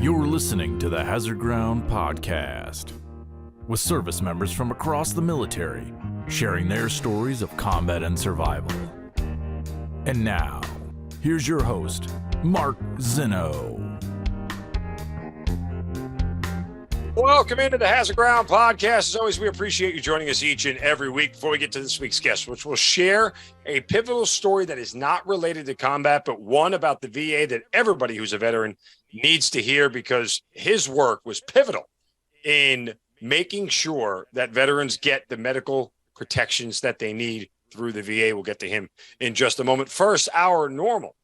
You're listening to the Hazard Ground Podcast, with service members from across the military sharing their stories of combat and survival. And now, here's your host, Mark Zinno. Welcome into the Hazard Ground Podcast. As always, we appreciate you joining us each and every week. Before we get to this week's guest, which will share a pivotal story that is not related to combat, but one about the VA that everybody who's a veteran needs to hear, because his work was pivotal in making sure that veterans get the medical protections that they need through the VA. We'll get to him in just a moment. First, our normal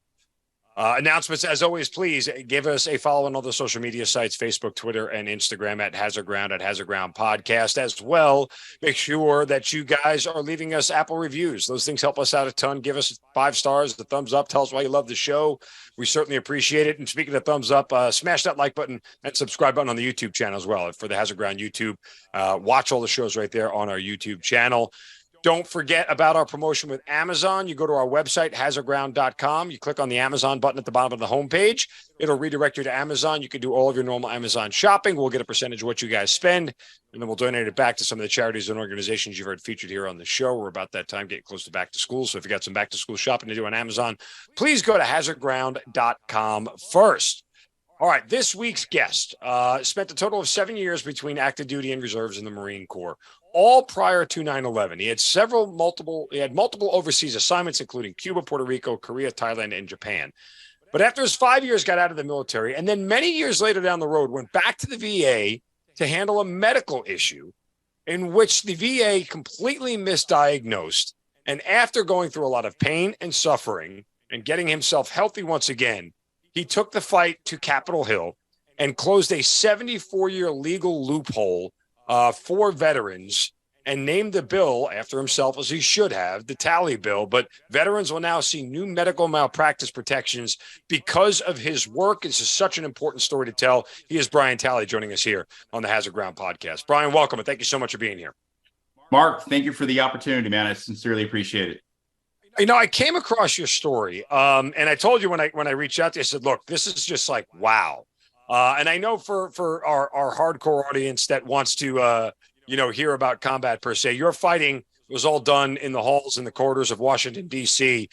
announcements. As always, please give us a follow on all the social media sites, Facebook, Twitter, and Instagram at Hazard Ground Podcast. As well, make sure that you guys are leaving us Apple reviews. Those things help us out a ton. Give us 5 stars, the thumbs up. Tell us why you love the show. We certainly appreciate it. And speaking of thumbs up, smash that like button and subscribe button on the YouTube channel as well for the Hazard Ground YouTube. Watch all the shows right there on our YouTube channel. Don't forget about our promotion with Amazon. You go to our website, hazardground.com. You click on the Amazon button at the bottom of the homepage. It'll redirect you to Amazon. You can do all of your normal Amazon shopping. We'll get a percentage of what you guys spend, and then we'll donate it back to some of the charities and organizations you've heard featured here on the show. We're about that time getting close to back to school. So if you got some back to school shopping to do on Amazon, please go to hazardground.com first. All right, this week's guest spent a total of 7 years between active duty and reserves in the Marine Corps, all prior to 9/11. He had multiple overseas assignments, including Cuba, Puerto Rico, Korea, Thailand, and Japan. But after his 5 years, got out of the military, and then many years later down the road, went back to the VA to handle a medical issue in which the VA completely misdiagnosed. And after going through a lot of pain and suffering and getting himself healthy once again, he took the fight to Capitol Hill and closed a 74-year legal loophole for veterans and named the bill after himself, as he should have, the Tally Bill. But veterans will now see new medical malpractice protections because of his work. This is such an important story to tell. He is Brian Tally joining us here on the Hazard Ground Podcast. Brian, welcome, and thank you so much for being here. Mark, thank you for the opportunity, man. I sincerely appreciate it. You know, I came across your story, and I told you when I reached out to you, I said, look, this is just like, wow. And I know for our hardcore audience that wants to, hear about combat per se, your fighting was all done in the halls and the corridors of Washington, D.C.,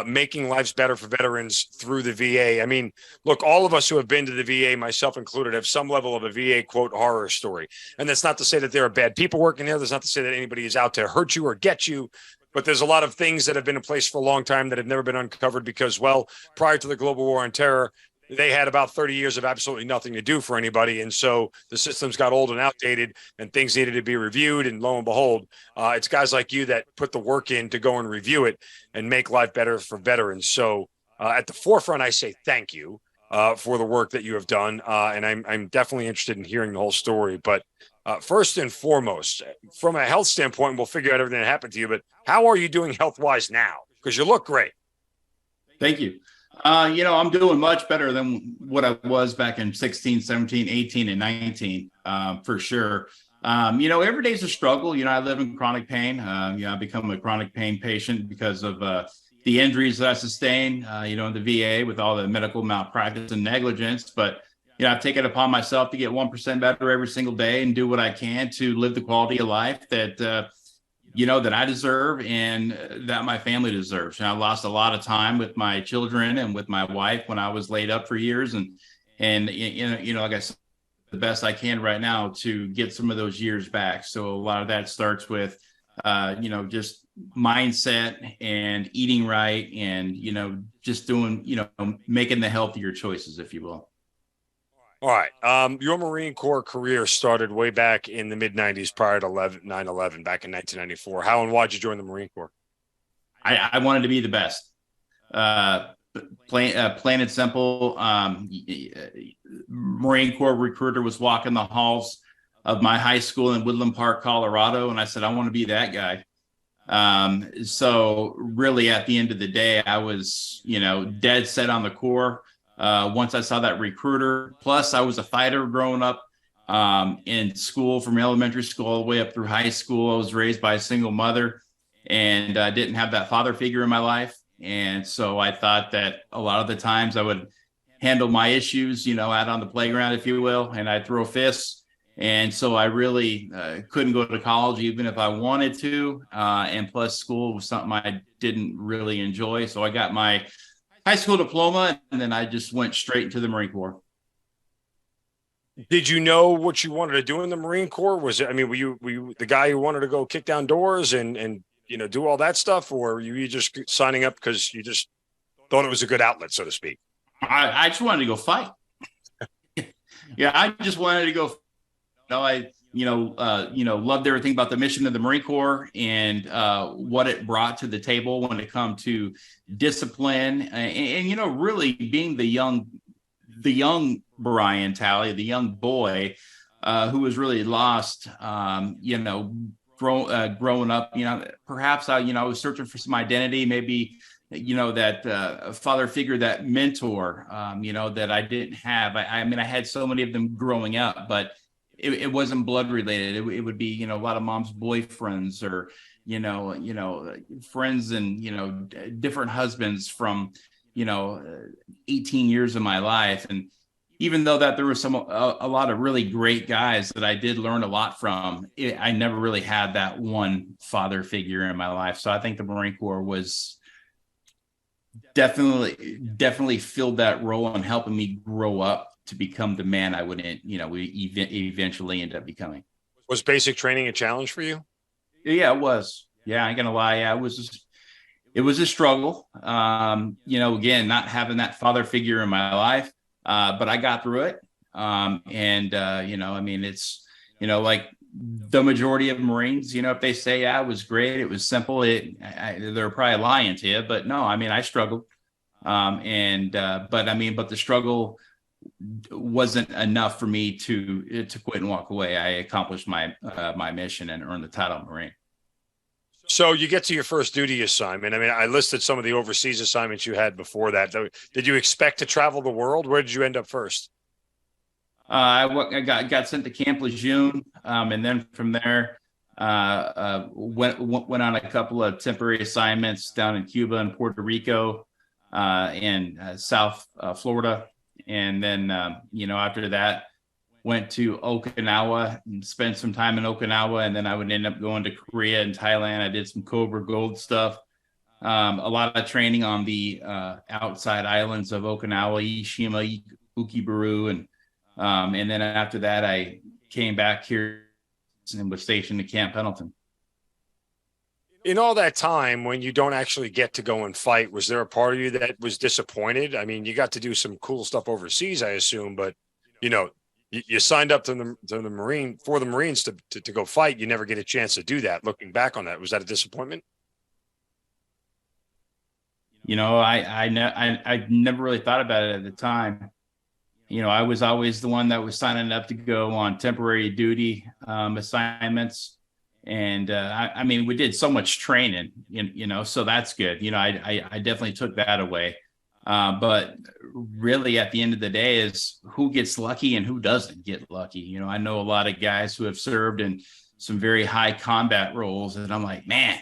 making lives better for veterans through the VA. I mean, look, all of us who have been to the VA, myself included, have some level of a VA, quote, horror story. And that's not to say that there are bad people working there. That's not to say that anybody is out to hurt you or get you. But there's a lot of things that have been in place for a long time that have never been uncovered because, well, prior to the global war on terror, they had about 30 years of absolutely nothing to do for anybody. And so the systems got old and outdated and things needed to be reviewed. And lo and behold, it's guys like you that put the work in to go and review it and make life better for veterans. So at the forefront, I say thank you for the work that you have done. And I'm definitely interested in hearing the whole story. But first and foremost, from a health standpoint, we'll figure out everything that happened to you. But how are you doing health-wise now? Because you look great. Thank you. I'm doing much better than what I was back in 16, 17, 18, and 19, for sure. Every day's a struggle. I live in chronic pain. I become a chronic pain patient because of the injuries that I sustained, in the VA with all the medical malpractice and negligence. But I've taken it upon myself to get 1% better every single day and do what I can to live the quality of life that, that I deserve and that my family deserves. I lost a lot of time with my children and with my wife when I was laid up for years. And like I said, the best I can right now to get some of those years back. So a lot of that starts with, just mindset and eating right and, just doing, making the healthier choices, if you will. All right. Your Marine Corps career started way back in the mid-'90s prior to 9/11, back in 1994. How and why did you join the Marine Corps? I wanted to be the best. Plain and simple. Marine Corps recruiter was walking the halls of my high school in Woodland Park, Colorado, and I said, I want to be that guy. So really, at the end of the day, I was, dead set on the Corps. Once I saw that recruiter, plus I was a fighter growing up in school from elementary school all the way up through high school. I was raised by a single mother. and I didn't have that father figure in my life. And so I thought that a lot of the times I would handle my issues, out on the playground, if you will, and I'd throw fists. And so I really couldn't go to college even if I wanted to. And plus school was something I didn't really enjoy. So I got my high school diploma, and then I just went straight into the Marine Corps. Did you know what you wanted to do in the Marine Corps? Were you the guy who wanted to go kick down doors and do all that stuff, or were you just signing up because you just thought it was a good outlet, so to speak? I just wanted to go fight. Yeah, I just wanted to go. I loved everything about the mission of the Marine Corps and what it brought to the table when it come to discipline and really being the young Brian Talley, the young boy who was really lost, growing up, perhaps I was searching for some identity, maybe, that father figure, that mentor, that I didn't have. I had so many of them growing up, but it wasn't blood related. It would be, a lot of mom's boyfriends or, friends and, different husbands from, 18 years of my life. And even though that there was a lot of really great guys that I did learn a lot from, I never really had that one father figure in my life. So I think the Marine Corps was definitely filled that role in helping me grow up to become the man I would, we eventually end up becoming. Was basic training a challenge for you? Yeah, it was. Yeah, I ain't gonna lie. Yeah, it was a struggle. Again, not having that father figure in my life, but I got through it. It's, like the majority of Marines, if they say, yeah, it was great, it was simple, they're probably lying to you, but no, I struggled. But the struggle wasn't enough for me to quit and walk away. I accomplished my mission and earned the title of Marine. So you get to your first duty assignment. I listed some of the overseas assignments you had before that. Did you expect to travel the world? Where did you end up first? I got sent to Camp Lejeune, and then from there went on a couple of temporary assignments down in Cuba and Puerto Rico, and South Florida. And then, after that, went to Okinawa and spent some time in Okinawa. And then I would end up going to Korea and Thailand. I did some Cobra Gold stuff, a lot of training on the outside islands of Okinawa, Ishima, Ukibaru. And then after that, I came back here and was stationed at Camp Pendleton. In all that time, when you don't actually get to go and fight, was there a part of you that was disappointed? You got to do some cool stuff overseas, I assume, but you signed up to the Marines to go fight. You never get a chance to do that. Looking back on that, was that a disappointment? I never really thought about it at the time. I was always the one that was signing up to go on temporary duty assignments. And we did so much training, so that's good. I definitely took that away. But really at the end of the day is who gets lucky and who doesn't get lucky. I know a lot of guys who have served in some very high combat roles, and I'm like, man,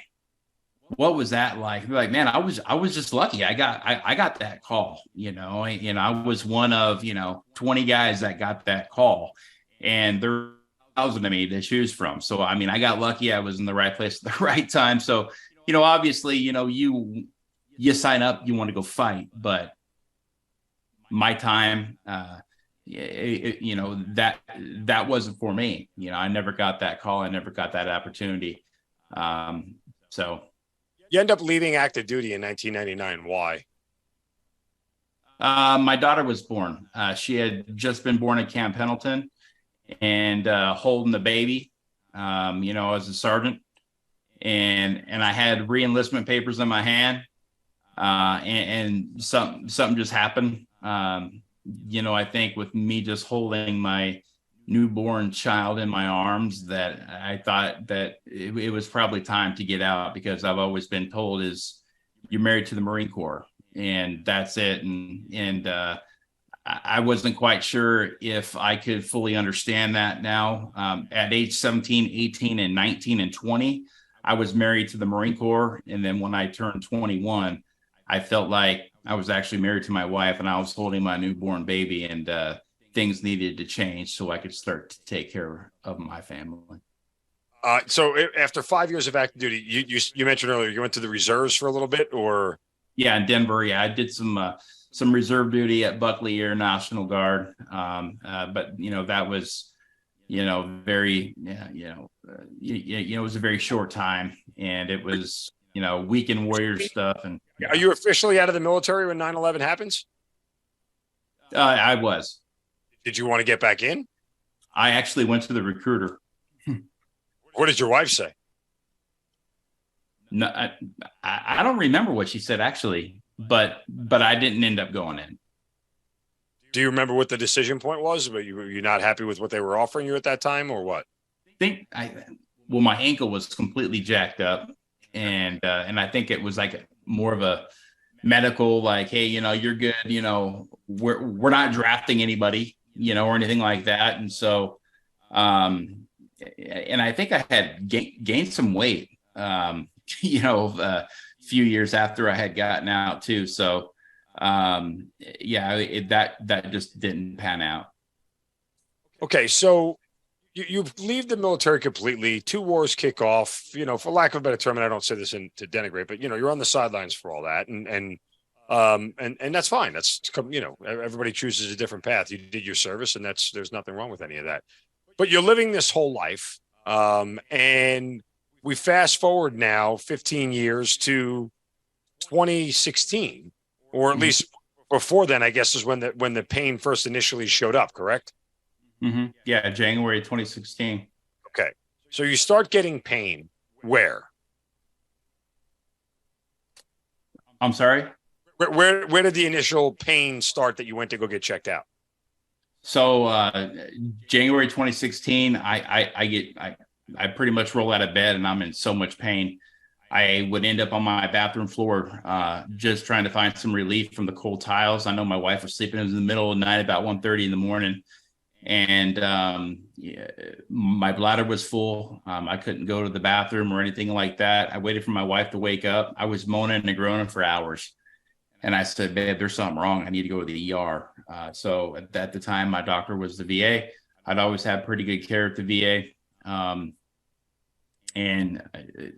what was that like? They're like, man, I was just lucky. I got that call, I was one of, 20 guys that got that call, and there thousand of me to choose from. So, I got lucky. I was in the right place at the right time. So, obviously, you sign up, you want to go fight, but my time, that wasn't for me. I never got that call. I never got that opportunity. So you end up leaving active duty in 1999. Why? My daughter was born. She had just been born at Camp Pendleton, and holding the baby, as a sergeant, and I had re-enlistment papers in my hand, and something just happened. I think with me just holding my newborn child in my arms, that I thought that it was probably time to get out, because I've always been told is you're married to the Marine Corps and that's it. And I wasn't quite sure if I could fully understand that now. At age 17, 18, and 19 and 20, I was married to the Marine Corps. And then when I turned 21, I felt like I was actually married to my wife, and I was holding my newborn baby, and things needed to change so I could start to take care of my family. So after 5 years of active duty, you mentioned earlier you went to the reserves for a little bit, or yeah, in Denver. Yeah, I did some reserve duty at Buckley Air National Guard, but that was very it was a very short time, and it was weekend warrior stuff. And are you officially out of the military when 9/11 happens? I was. Did you want to get back in? I actually went to the recruiter. What did your wife say? No, I don't remember what she said actually, but I didn't end up going in. Do you remember what the decision point was? But you're not happy with what they were offering you at that time, or what? Well, my ankle was completely jacked up, and I think it was like more of a medical, like, hey, you're good, we're not drafting anybody, or anything like that. And so, and I think I had gained some weight, a few years after I had gotten out too. So, that just didn't pan out. Okay, so you leave the military completely. 2 wars kick off. For lack of a better term, and I don't say this to denigrate, but you're on the sidelines for all that, and that's fine. That's everybody chooses a different path. You did your service, and there's nothing wrong with any of that. But you're living this whole life, and we fast forward now 15 years to 2016, or at least before then, I guess, is when the pain first initially showed up, correct? Mm-hmm. Yeah, January 2016. Okay. So you start getting pain where? I'm sorry? Where did the initial pain start that you went to go get checked out? So January 2016, I pretty much roll out of bed and I'm in so much pain. I would end up on my bathroom floor, just trying to find some relief from the cold tiles. I know my wife was sleeping. It was in the middle of the night, about 1:30 in the morning. And my bladder was full. I couldn't go to the bathroom or anything like that. I waited for my wife to wake up. I was moaning and groaning for hours. And I said, babe, there's something wrong. I need to go to the ER. So at the time, my doctor was the VA. I'd always had pretty good care at the VA. And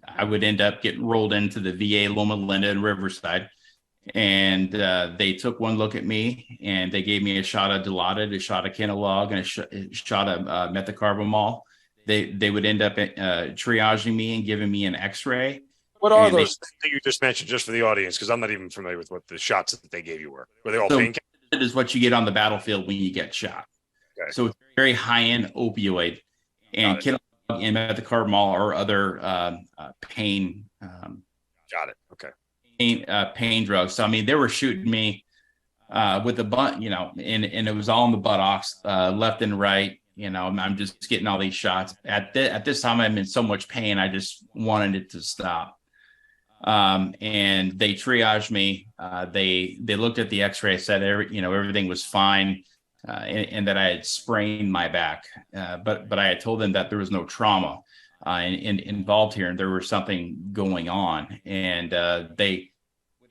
I would end up getting rolled into the VA Loma Linda in Riverside. And they took one look at me and they gave me a shot of Dilaudid, a shot of Kenalog, and a shot of methocarbamol. They would end up triaging me and giving me an x-ray. What are those that you just mentioned, just for the audience? Because I'm not even familiar with what the shots that they gave you were. Were they all pain? It is what you get on the battlefield when you get shot. Okay. So it's very high-end opioid. And Kenalog and methocarbamol or other pain. Got it. Okay. Pain drugs. So I mean, they were shooting me with the butt, and it was all in the buttocks, left and right. I'm just getting all these shots. At this time, I'm in so much pain, I just wanted it to stop. And they triaged me. They looked at the X-ray, said everything was fine, and that I had sprained my back. But I had told them that there was no trauma involved here, and there was something going on. And they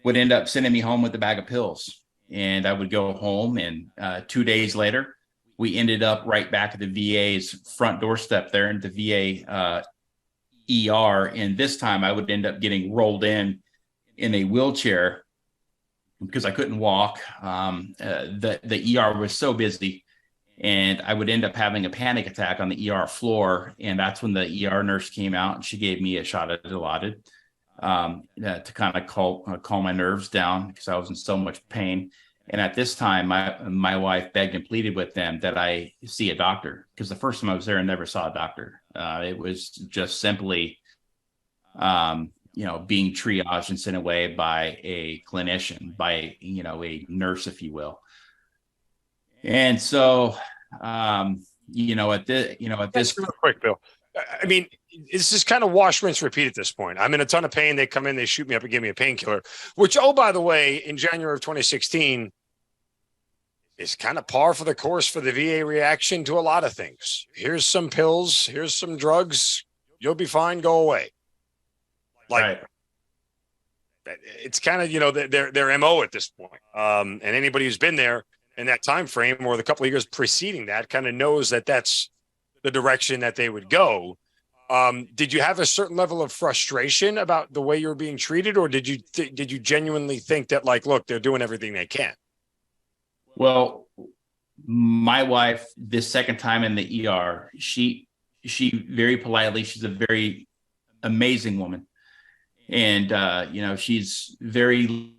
would end up sending me home with a bag of pills, and I would go home. And 2 days later, we ended up right back at the VA's front doorstep there in the VA ER. And this time I would end up getting rolled in a wheelchair because I couldn't walk. The ER was so busy, and I would end up having a panic attack on the ER floor. And that's when the ER nurse came out and she gave me a shot of Dilaudid to kind of calm my nerves down because I was in so much pain. And at this time, my wife begged and pleaded with them that I see a doctor, because the first time I was there, I never saw a doctor. It was just simply, being triaged and sent away by a clinician, by, a nurse, if you will. And so, at this real quick, Bill. I mean, this is kind of wash, rinse, repeat at this point. I'm in a ton of pain. They come in, they shoot me up and give me a painkiller, which, oh, by the way, in January of 2016, is kind of par for the course for the VA reaction to a lot of things. Here's some pills. Here's some drugs. You'll be fine. Go away. Like, right. it's kind of, you know, their MO at this point. And anybody who's been there in that time frame or the couple of years preceding that kind of knows that that's the direction that they would go. Did you have a certain level of frustration about the way you were being treated, or did you genuinely think that, like, look, they're doing everything they can? Well, my wife, this second time in the ER, she very politely, she's a very amazing woman. And, you know, she's very,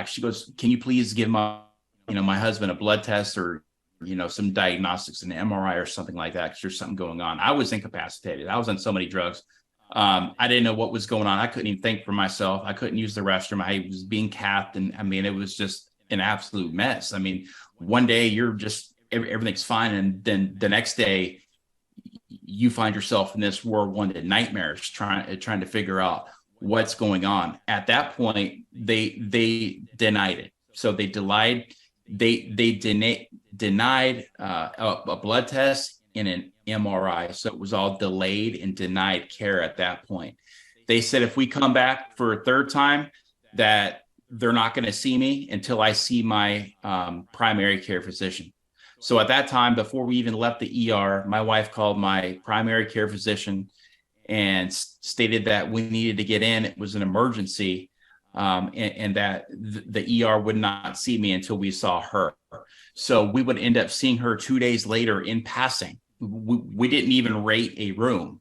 she goes, can you please give my husband a blood test or, you know, some diagnostics, an MRI or something like that, because there's something going on. I was incapacitated. I was on so many drugs. I didn't know what was going on. I couldn't even think for myself. I couldn't use the restroom. I was being capped. And I mean, it was just an absolute mess. I mean, one day you're just, everything's fine. And then the next day you find yourself in this whirlwind nightmares trying to figure out what's going on. At that point, they denied it. So they denied a blood test and an MRI. So it was all delayed and denied care at that point. They said if we come back for a third time, that they're not going to see me until I see my primary care physician. So at that time, before we even left the ER, my wife called my primary care physician and stated that we needed to get in. It was an emergency, and that the ER would not see me until we saw her. So we would end up seeing her 2 days later in passing. We didn't even rate a room.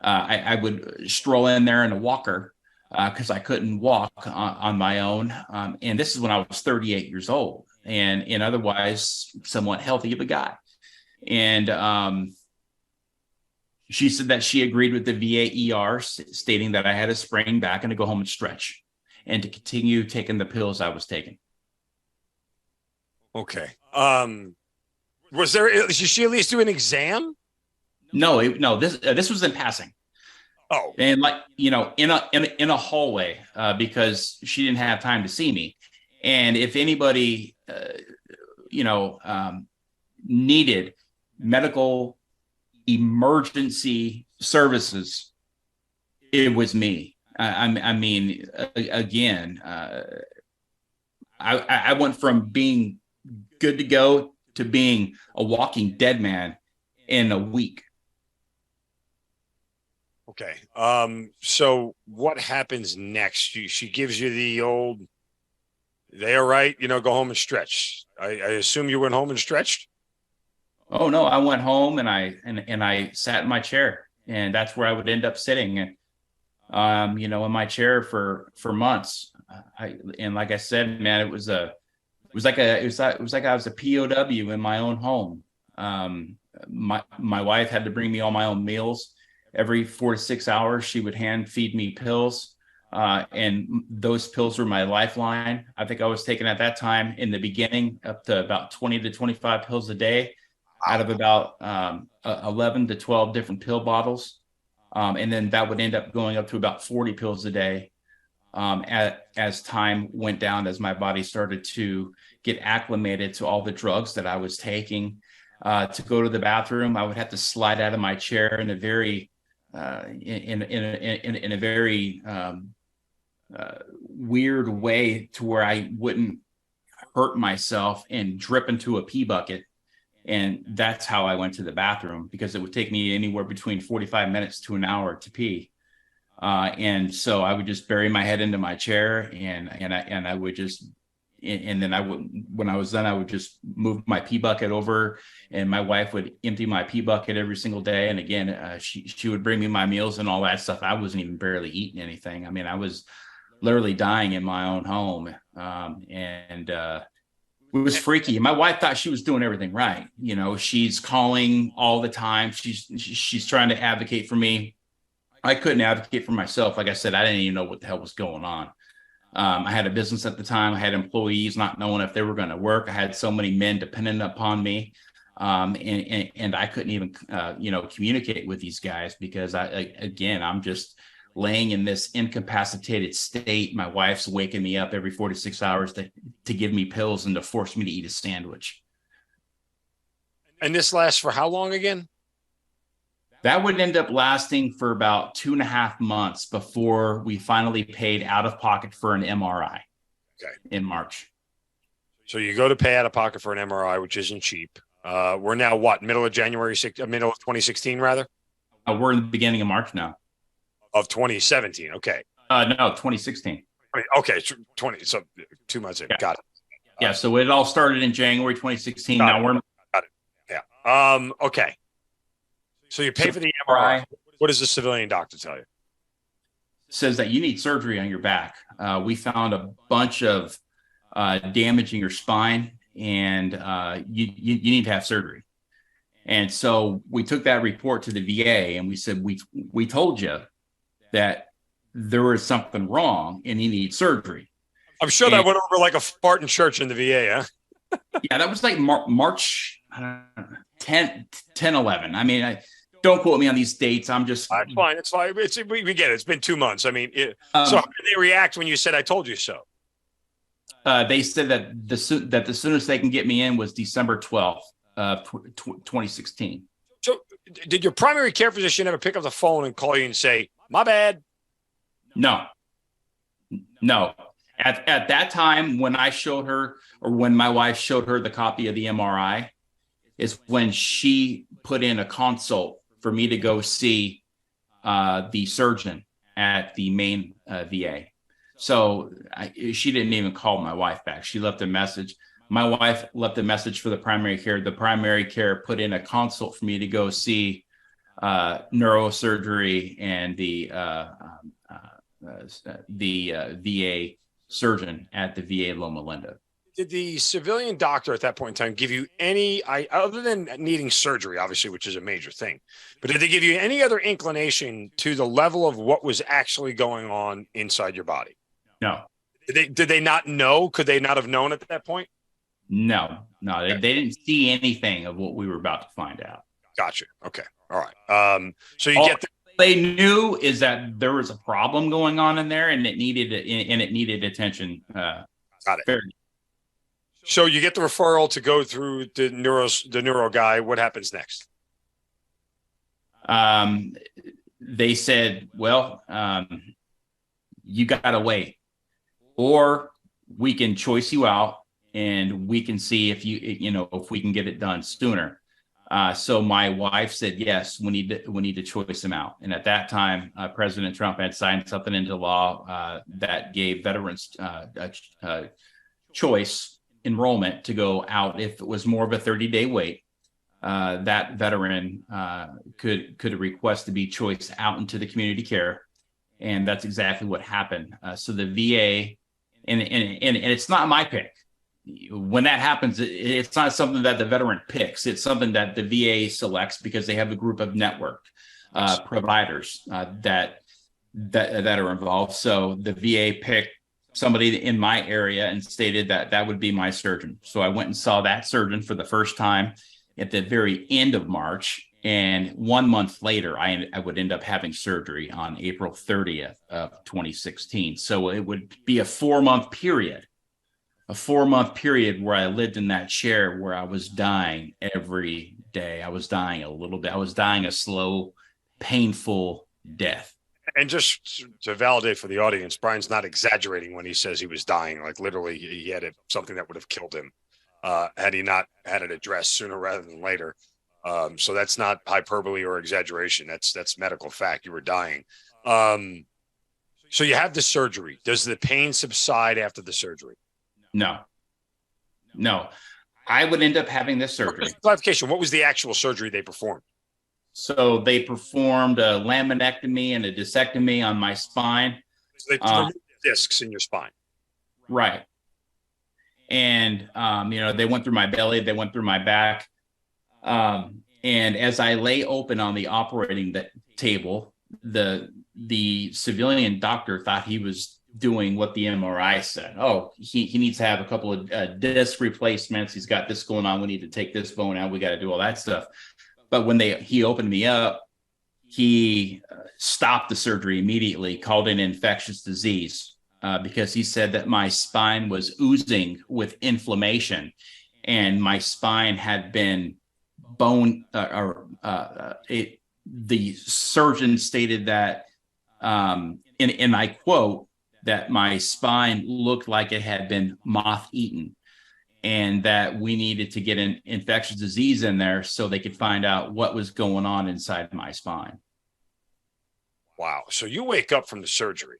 I would stroll in there in a walker because I couldn't walk on my own. And this is when I was 38 years old and otherwise somewhat healthy of a guy. And she said that she agreed with the VA ER, stating that I had a sprained back and to go home and stretch and to continue taking the pills I was taking. Okay. Did she at least do an exam? No, this was in passing. Oh, and like, you know, in a hallway, because she didn't have time to see me. And if anybody, needed medical emergency services, it was me. I mean, again, I went from being good to go to being a walking dead man in a week. okay. So what happens next? She gives you the old, they all right, you know, go home and stretch. I assume you went home and stretched? Oh no, I went home and I sat in my chair, and that's where I would end up sitting, and in my chair for months. Like I said, man, it was like I was a POW in my own home. My wife had to bring me all my own meals. Every 4 to 6 hours, she would hand feed me pills. And those pills were my lifeline. I think I was taking at that time in the beginning up to about 20 to 25 pills a day out of about 11 to 12 different pill bottles. And then that would end up going up to about 40 pills a day as time went down, as my body started to get acclimated to all the drugs that I was taking. To go to the bathroom, I would have to slide out of my chair in a very in a very weird way, to where I wouldn't hurt myself and drip into a pee bucket. And that's how I went to the bathroom, because it would take me anywhere between 45 minutes to an hour to pee. And so I would just bury my head into my chair, and I would just, and then when I was done, I would just move my pee bucket over, and my wife would empty my pee bucket every single day. And again, she would bring me my meals and all that stuff. I wasn't even barely eating anything. I mean, I was literally dying in my own home. It was freaky. My wife thought she was doing everything right. You know, she's calling all the time. She's trying to advocate for me. I couldn't advocate for myself. Like I said, I didn't even know what the hell was going on. I had a business at the time. I had employees, not knowing if they were going to work. I had so many men dependent upon me. And I couldn't even, communicate with these guys, because I'm just laying in this incapacitated state. My wife's waking me up every 4 to 6 hours to give me pills and to force me to eat a sandwich. And this lasts for how long again? That would end up lasting for about 2.5 months before we finally paid out of pocket for an MRI. Okay. In March. So you go to pay out of pocket for an MRI, which isn't cheap. We're now what, middle of 2016 rather? We're in the beginning of March now. Of 2017. Okay. No, 2016. Okay, 20. So 2 months in. Yeah. Got it. Yeah. So it all started in January 2016. Now we're. Got it. Yeah. Okay. So you pay for the MRI. What does the civilian doctor tell you? Says that you need surgery on your back. We found a bunch of damage in your spine, and you need to have surgery. And so we took that report to the VA, and we said, we told you that there was something wrong and you need surgery. I'm sure that went over like a fart in church in the VA, huh? Yeah, that was like March 10, 11. I mean, don't quote me on these dates. I'm just It's fine. It's fine. We get it. It's been 2 months. I mean, so how did they react when you said, "I told you so"? They said that the soonest they can get me in was December 12th, 2016. So did your primary care physician ever pick up the phone and call you and say, "My bad"? No. At that time, when I showed her, or when my wife showed her the copy of the MRI, is when she put in a consult for me to go see the surgeon at the main VA. So she didn't even call my wife back. She left a message. My wife left a message for the primary care. The primary care put in a consult for me to go see neurosurgery and the VA surgeon at the VA Loma Linda. Did the civilian doctor at that point in time give you any, other than needing surgery, obviously, which is a major thing, but did they give you any other inclination to the level of what was actually going on inside your body? No. Did they not know? Could they not have known at that point? No. They didn't see anything of what we were about to find out. Gotcha. Okay. All right. So you get they knew is that there was a problem going on in there, and it needed attention. Got it. So you get the referral to go through the neuro guy. What happens next? They said, well, you got to wait, or we can choice you out and we can see if if we can get it done sooner. So my wife said, yes, we need to choice him out. And at that time, President Trump had signed something into law that gave veterans choice enrollment to go out. If it was more of a 30-day wait, that veteran could request to be choiced out into the community care. And that's exactly what happened. So the VA, and it's not my pick. When that happens, it's not something that the veteran picks. It's something that the VA selects because they have a group of network providers that are involved. So the VA picked somebody in my area and stated that would be my surgeon. So I went and saw that surgeon for the first time at the very end of March. And 1 month later, I would end up having surgery on April 30th of 2016. So it would be a 4-month period. A 4-month period where I lived in that chair where I was dying every day. I was dying a little bit. I was dying a slow, painful death. And just to validate for the audience, Brian's not exaggerating when he says he was dying. Like literally, he had something that would have killed him had he not had it addressed sooner rather than later. So that's not hyperbole or exaggeration. That's medical fact. You were dying. So you have the surgery. Does the pain subside after the surgery? No. I would end up having this surgery. Clarification. What was the actual surgery they performed? So they performed a laminectomy and a discectomy on my spine. So they removed discs in your spine. Right. And, they went through my belly, they went through my back. And as I lay open on the operating table, the civilian doctor thought he was doing what the MRI said. Oh, he needs to have a couple of disc replacements. He's got this going on. We need to take this bone out. We got to do all that stuff. But when he opened me up, he stopped the surgery immediately, called in infectious disease because he said that my spine was oozing with inflammation, and my spine had been the surgeon stated that, and I quote, that my spine looked like it had been moth-eaten, and that we needed to get an infectious disease in there so they could find out what was going on inside my spine. Wow. So you wake up from the surgery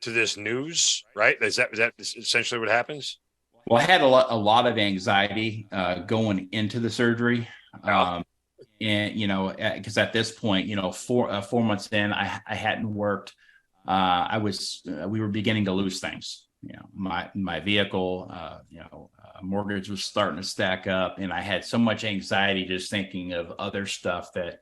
to this news, right? Is that essentially what happens? Well, I had a lot of anxiety going into the surgery. And, you know, because at this point, you know, 4 months in, I hadn't worked. We were beginning to lose things. You know, my vehicle, mortgage was starting to stack up, and I had so much anxiety just thinking of other stuff that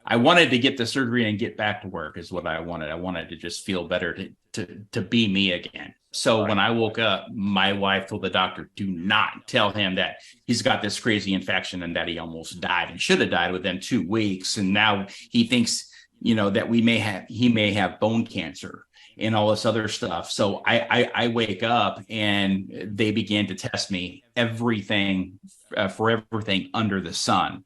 I wanted to get the surgery and get back to work is what I wanted. I wanted to just feel better, to be me again. So when I woke up, my wife told the doctor, do not tell him that he's got this crazy infection and that he almost died and should have died within 2 weeks. And now he thinks, you know, that he may have bone cancer and all this other stuff. So I wake up and they began to test me everything for everything under the sun.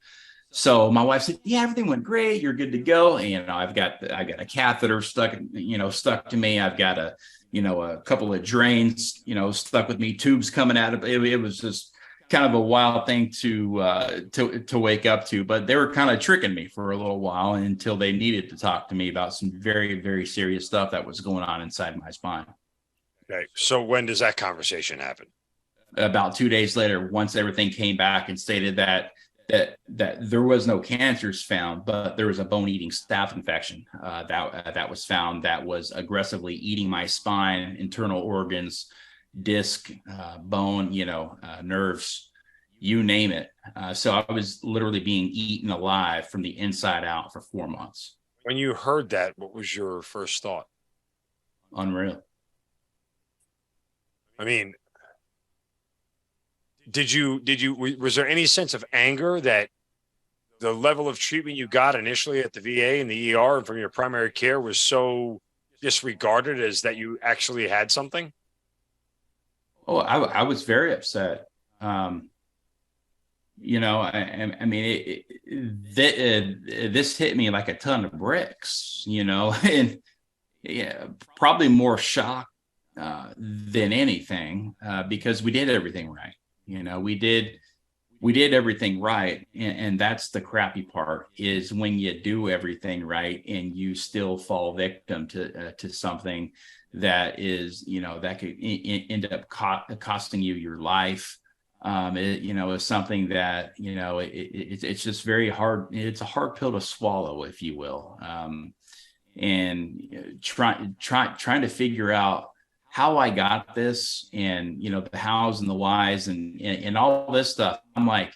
So my wife said, yeah, everything went great. You're good to go. And, you know, I got a catheter stuck to me. I've got a couple of drains, you know, stuck with me, tubes coming out of it. It was just kind of a wild thing to wake up to, but they were kind of tricking me for a little while until they needed to talk to me about some very, very serious stuff that was going on inside my spine. Okay. So when does that conversation happen? About 2 days later, once everything came back and stated that there was no cancers found, but there was a bone-eating staph infection that was found that was aggressively eating my spine, internal organs, disc, bone, nerves, you name it. So I was literally being eaten alive from the inside out for 4 months. When you heard that, what was your first thought? Unreal. I mean, was there any sense of anger that the level of treatment you got initially at the VA and the ER and from your primary care was so disregarded as that you actually had something? Oh, I was very upset. I mean, this hit me like a ton of bricks, you know, and yeah, probably more shock than anything because we did everything right. You know, we did everything right. And that's the crappy part, is when you do everything right and you still fall victim to something that is, you know, that could end up costing you your life. Is something that, you know, it's just very hard. It's a hard pill to swallow, if you will. And trying to figure out how I got this, and, you know, the hows and the whys and all this stuff. I'm like,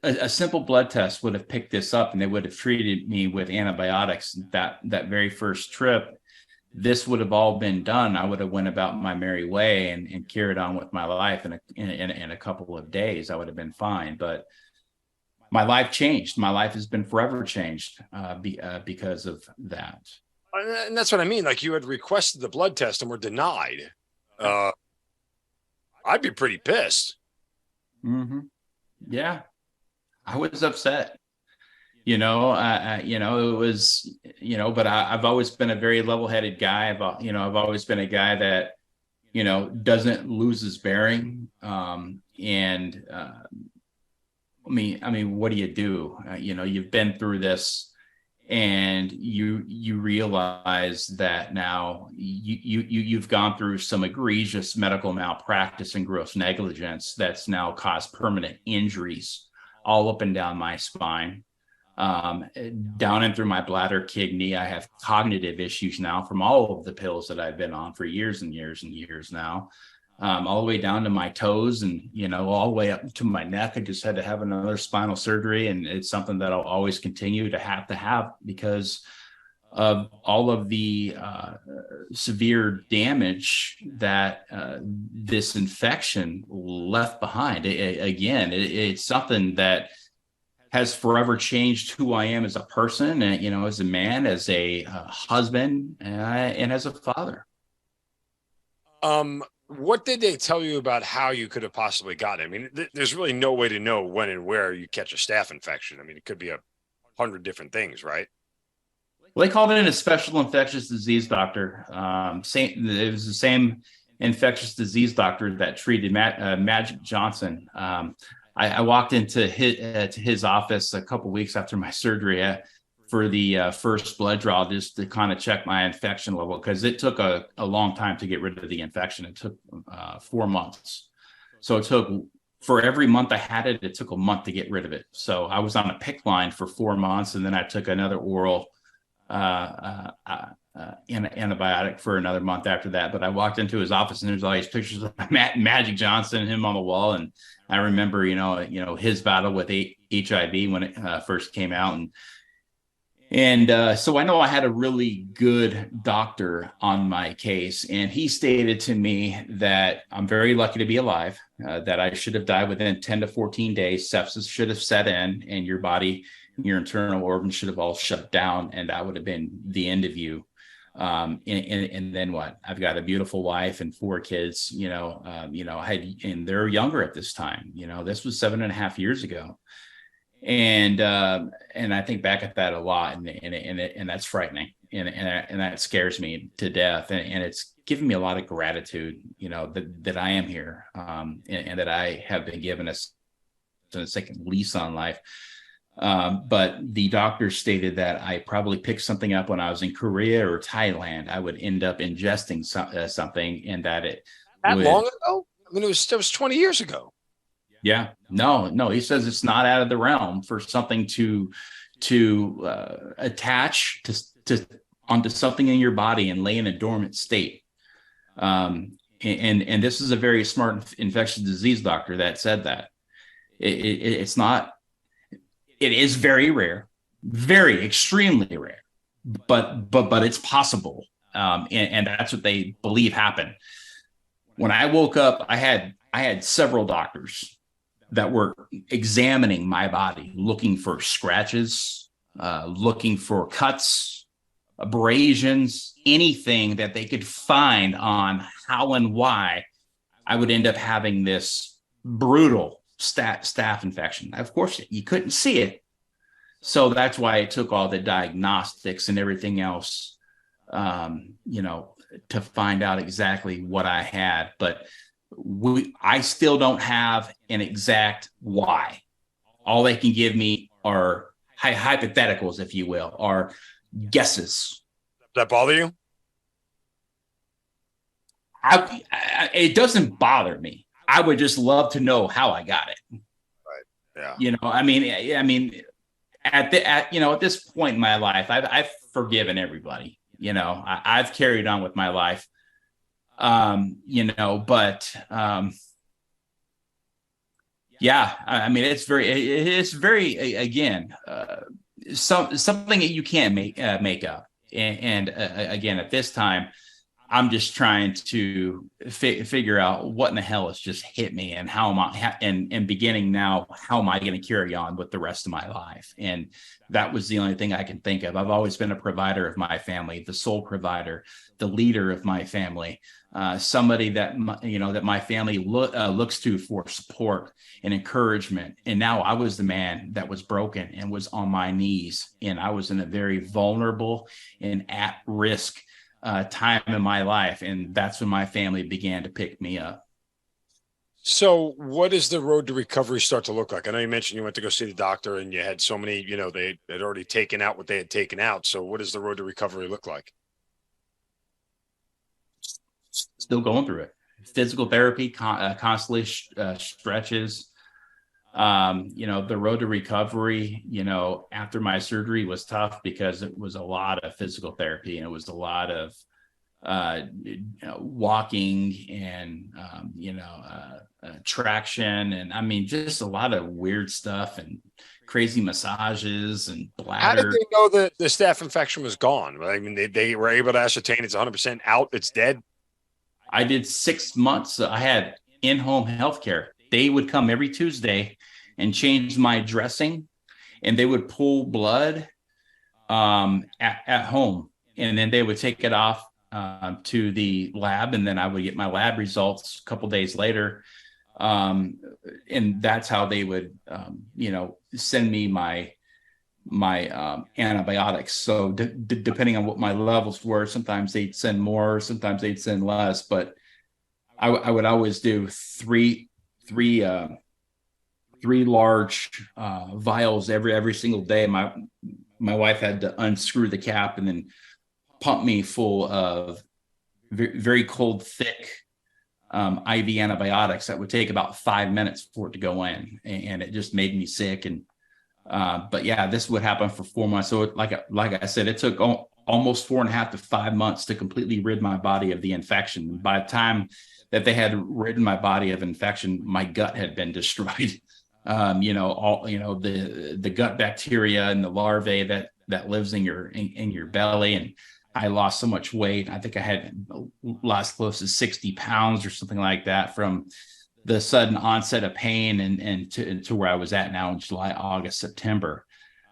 a simple blood test would have picked this up, and they would have treated me with antibiotics that very first trip. This would have all been done. I would have went about my merry way and carried on with my life in a couple of days. I would have been fine. But my life changed. My life has been forever changed because of that. And that's what I mean. Like, you had requested the blood test and were denied. I'd be pretty pissed. Mm-hmm. Yeah, I was upset. It was, but I've always been a very level-headed guy. I've always been a guy that, you know, doesn't lose his bearing. I mean, what do you do? You've been through this, and you realize that now you've gone through some egregious medical malpractice and gross negligence that's now caused permanent injuries all up and down my spine, down and through my bladder, kidney. I have cognitive issues now from all of the pills that I've been on for years and years and years now, all the way down to my toes, and, you know, all the way up to my neck. I just had to have another spinal surgery, and it's something that I'll always continue to have because of all of the severe damage that this infection left behind. It's something that has forever changed who I am as a person, and, you know, as a man, as a husband, and as a father. What did they tell you about how you could have possibly gotten it? I mean, there's really no way to know when and where you catch a staph infection. I mean, it could be 100 different things, right? Well, they called it a special infectious disease doctor. It was the same infectious disease doctor that treated Magic Johnson. I walked into his office a couple weeks after my surgery for the first blood draw, just to kind of check my infection level, because it took a long time to get rid of the infection. It took 4 months. So it took, for every month I had it, it took a month to get rid of it. So I was on a PICC line for 4 months, and then I took another oral antibiotic for another month after that. But I walked into his office and there's all these pictures of Magic Johnson, him on the wall. And I remember, his battle with HIV when it first came out. And so I know I had a really good doctor on my case, and he stated to me that I'm very lucky to be alive, that I should have died within 10 to 14 days. Sepsis should have set in, and your body, your internal organs should have all shut down, and that would have been the end of you. And then what? I've got a beautiful wife and 4 kids, and they're younger at this time. This was 7.5 years ago. And I think back at that a lot, and that's frightening, and that scares me to death, and it's given me a lot of gratitude, that I am here, and that I have been given a second lease on life. But the doctor stated that I probably picked something up when I was in Korea or Thailand. I would end up ingesting something, and that it long ago. I mean, it was 20 years ago. Yeah, no. He says it's not out of the realm for something to attach to onto something in your body and lay in a dormant state. And this is a very smart infectious disease doctor that said that. It's not. It is very rare, very extremely rare, but it's possible, and that's what they believe happened. When I woke up, I had several doctors that were examining my body, looking for scratches, looking for cuts, abrasions, anything that they could find on how and why I would end up having this brutal staph infection. Of course, you couldn't see it. So that's why it took all the diagnostics and everything else, to find out exactly what I had. But I still don't have an exact why. All they can give me are hypotheticals, if you will, or guesses. Does that bother you? It doesn't bother me. I would just love to know how I got it. Right. Yeah. I mean, at this point in my life, I've forgiven everybody. I've carried on with my life. Yeah, I mean, it's very again, something that you can't make up. And again, at this time, I'm just trying to figure out what in the hell has just hit me, and how am I, and beginning now, how am I going to carry on with the rest of my life? And that was the only thing I can think of. I've always been a provider of my family, the sole provider, the leader of my family, somebody that that my family looks to for support and encouragement. And now I was the man that was broken and was on my knees, and I was in a very vulnerable and at risk time in my life, and that's when my family began to pick me up. So what does the road to recovery start to look like? I know you mentioned you went to go see the doctor and you had so many, they had already taken out what they had taken out. So what does the road to recovery look like? Still going through it. Physical therapy, constantly stretches. The road to recovery, after my surgery was tough, because it was a lot of physical therapy, and it was a lot of walking and traction, and I mean, just a lot of weird stuff and crazy massages and bladder. How did they know that the staph infection was gone? I mean, they were able to ascertain it's 100% out, it's dead. I did 6 months. I had in-home healthcare. They would come every Tuesday and change my dressing, and they would pull blood at home, and then they would take it off to the lab, and then I would get my lab results a couple days later, and that's how they would send me antibiotics. So depending on what my levels were, sometimes they'd send more, sometimes they'd send less, but I would always do three large vials every single day. My wife had to unscrew the cap and then pump me full of very cold, thick IV antibiotics that would take about 5 minutes for it to go in, and it just made me sick. And but yeah, this would happen for 4 months. So like I said, it took almost 4.5 to 5 months to completely rid my body of the infection. By the time that they had ridden my body of infection, my gut had been destroyed. The gut bacteria and the larvae that lives in your belly. And I lost so much weight. I think I had lost close to 60 pounds or something like that from the sudden onset of pain and to where I was at now in July, August, September.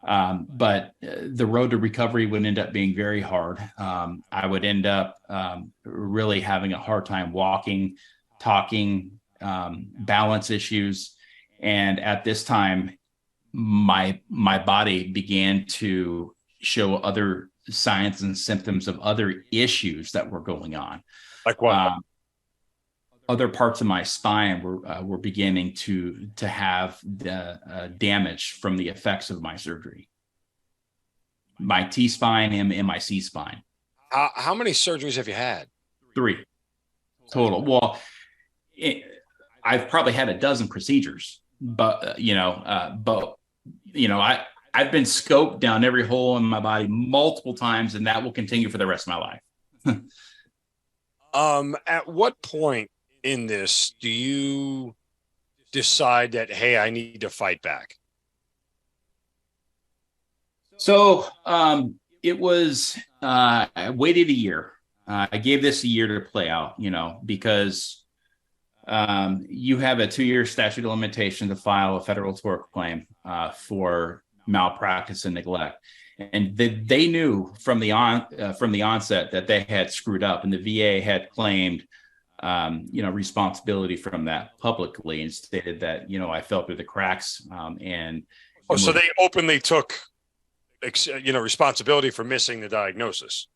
But the road to recovery would end up being very hard. I would end up really having a hard time walking, talking, balance issues. And at this time, my body began to show other signs and symptoms of other issues that were going on. Like what? Other parts of my spine were beginning to have the damage from the effects of my surgery. My T-spine and my C-spine. How many surgeries have you had? 3 total. Well, I've probably had a dozen procedures, but I've been scoped down every hole in my body multiple times, and that will continue for the rest of my life. At what point in this do you decide that, hey, I need to fight back? So it was, I waited a year. I gave this a year to play out, because you have a 2-year statute of limitation to file a federal tort claim for malpractice and neglect. And they knew from the onset that they had screwed up, and the VA had claimed responsibility from that publicly and stated that, I fell through the cracks. So they openly took, responsibility for missing the diagnosis.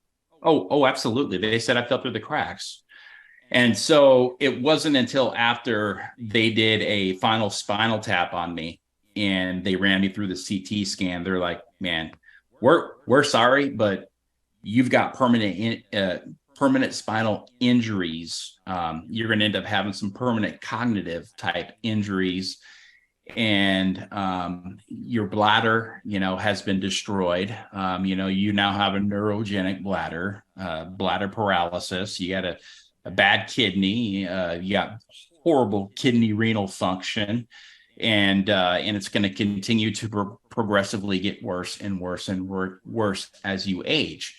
Oh, absolutely. They said I fell through the cracks. And so it wasn't until after they did a final spinal tap on me and they ran me through the CT scan, they're like, man, we're sorry, but you've got permanent spinal injuries. You're going to end up having some permanent cognitive type injuries, and your bladder, has been destroyed. You now have a neurogenic bladder, bladder paralysis. You got a bad kidney. You got horrible kidney renal function, and it's going to continue to progressively get worse and worse and worse as you age,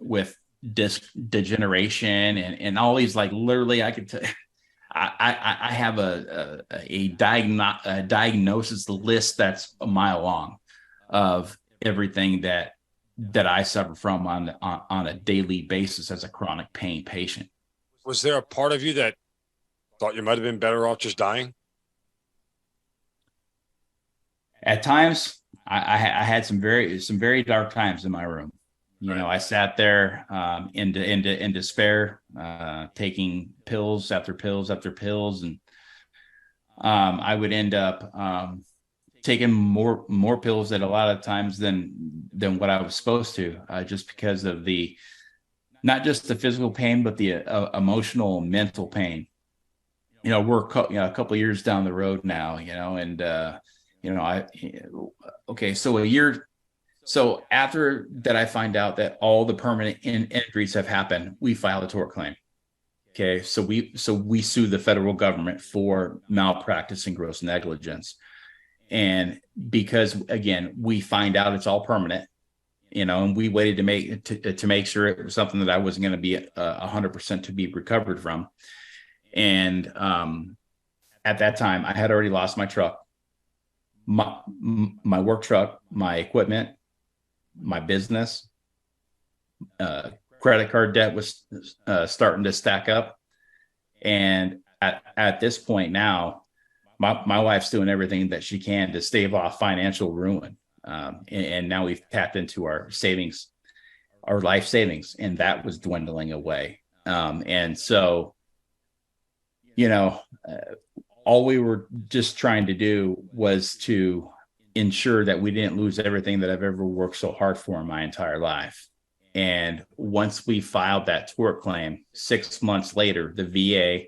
with disc degeneration and all these, like, literally I could tell. I have a diagnosis list that's a mile long of everything that I suffer from on a daily basis as a chronic pain patient. Was there a part of you that thought you might have been better off just dying? At times, I had some very dark times in my room. I sat there in despair, taking pills after pills after pills, and I would end up taking more pills at a lot of times than what I was supposed to, just because of not just the physical pain, but the emotional, mental pain. We're a couple of years down the road now, so a year. So after that, I find out that all the permanent injuries have happened. We file a tort claim. Okay, so we sue the federal government for malpractice and gross negligence, and because again we find out it's all permanent, and we waited to make sure it was something that I wasn't going to be 100% to be recovered from, and at that time I had already lost my truck, my work truck, my equipment, my business, credit card debt was starting to stack up. And at this point now, my wife's doing everything that she can to stave off financial ruin. And now we've tapped into our savings, our life savings, and that was dwindling away. And so, all we were just trying to do was to ensure that we didn't lose everything that I've ever worked so hard for in my entire life. And once we filed that tort claim, 6 months later, the VA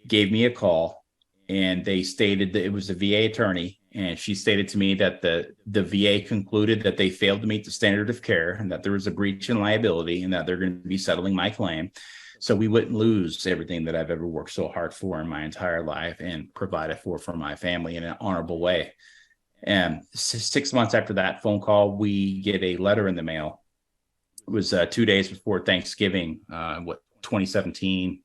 gave me a call, and they stated that it was a VA attorney. And she stated to me that the VA concluded that they failed to meet the standard of care and that there was a breach in liability and that they're going to be settling my claim. So we wouldn't lose everything that I've ever worked so hard for in my entire life and provided for my family in an honorable way. And 6 months after that phone call, we get a letter in the mail. It was 2 days before Thanksgiving, 2017.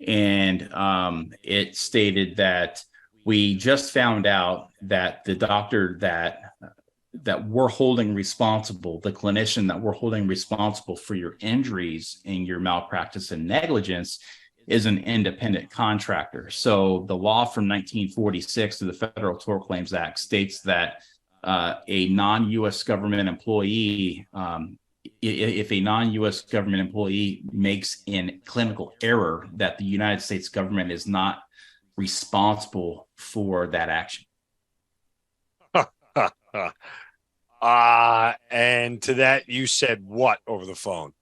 And it stated that we just found out that the doctor that we're holding responsible, the clinician that we're holding responsible for your injuries and your malpractice and negligence, is an independent contractor. So the law from 1946 of the Federal Tort Claims Act states that a non-U.S. government employee, if a non-U.S. government employee makes a clinical error, that the United States government is not responsible for that action. And to that, you said what over the phone?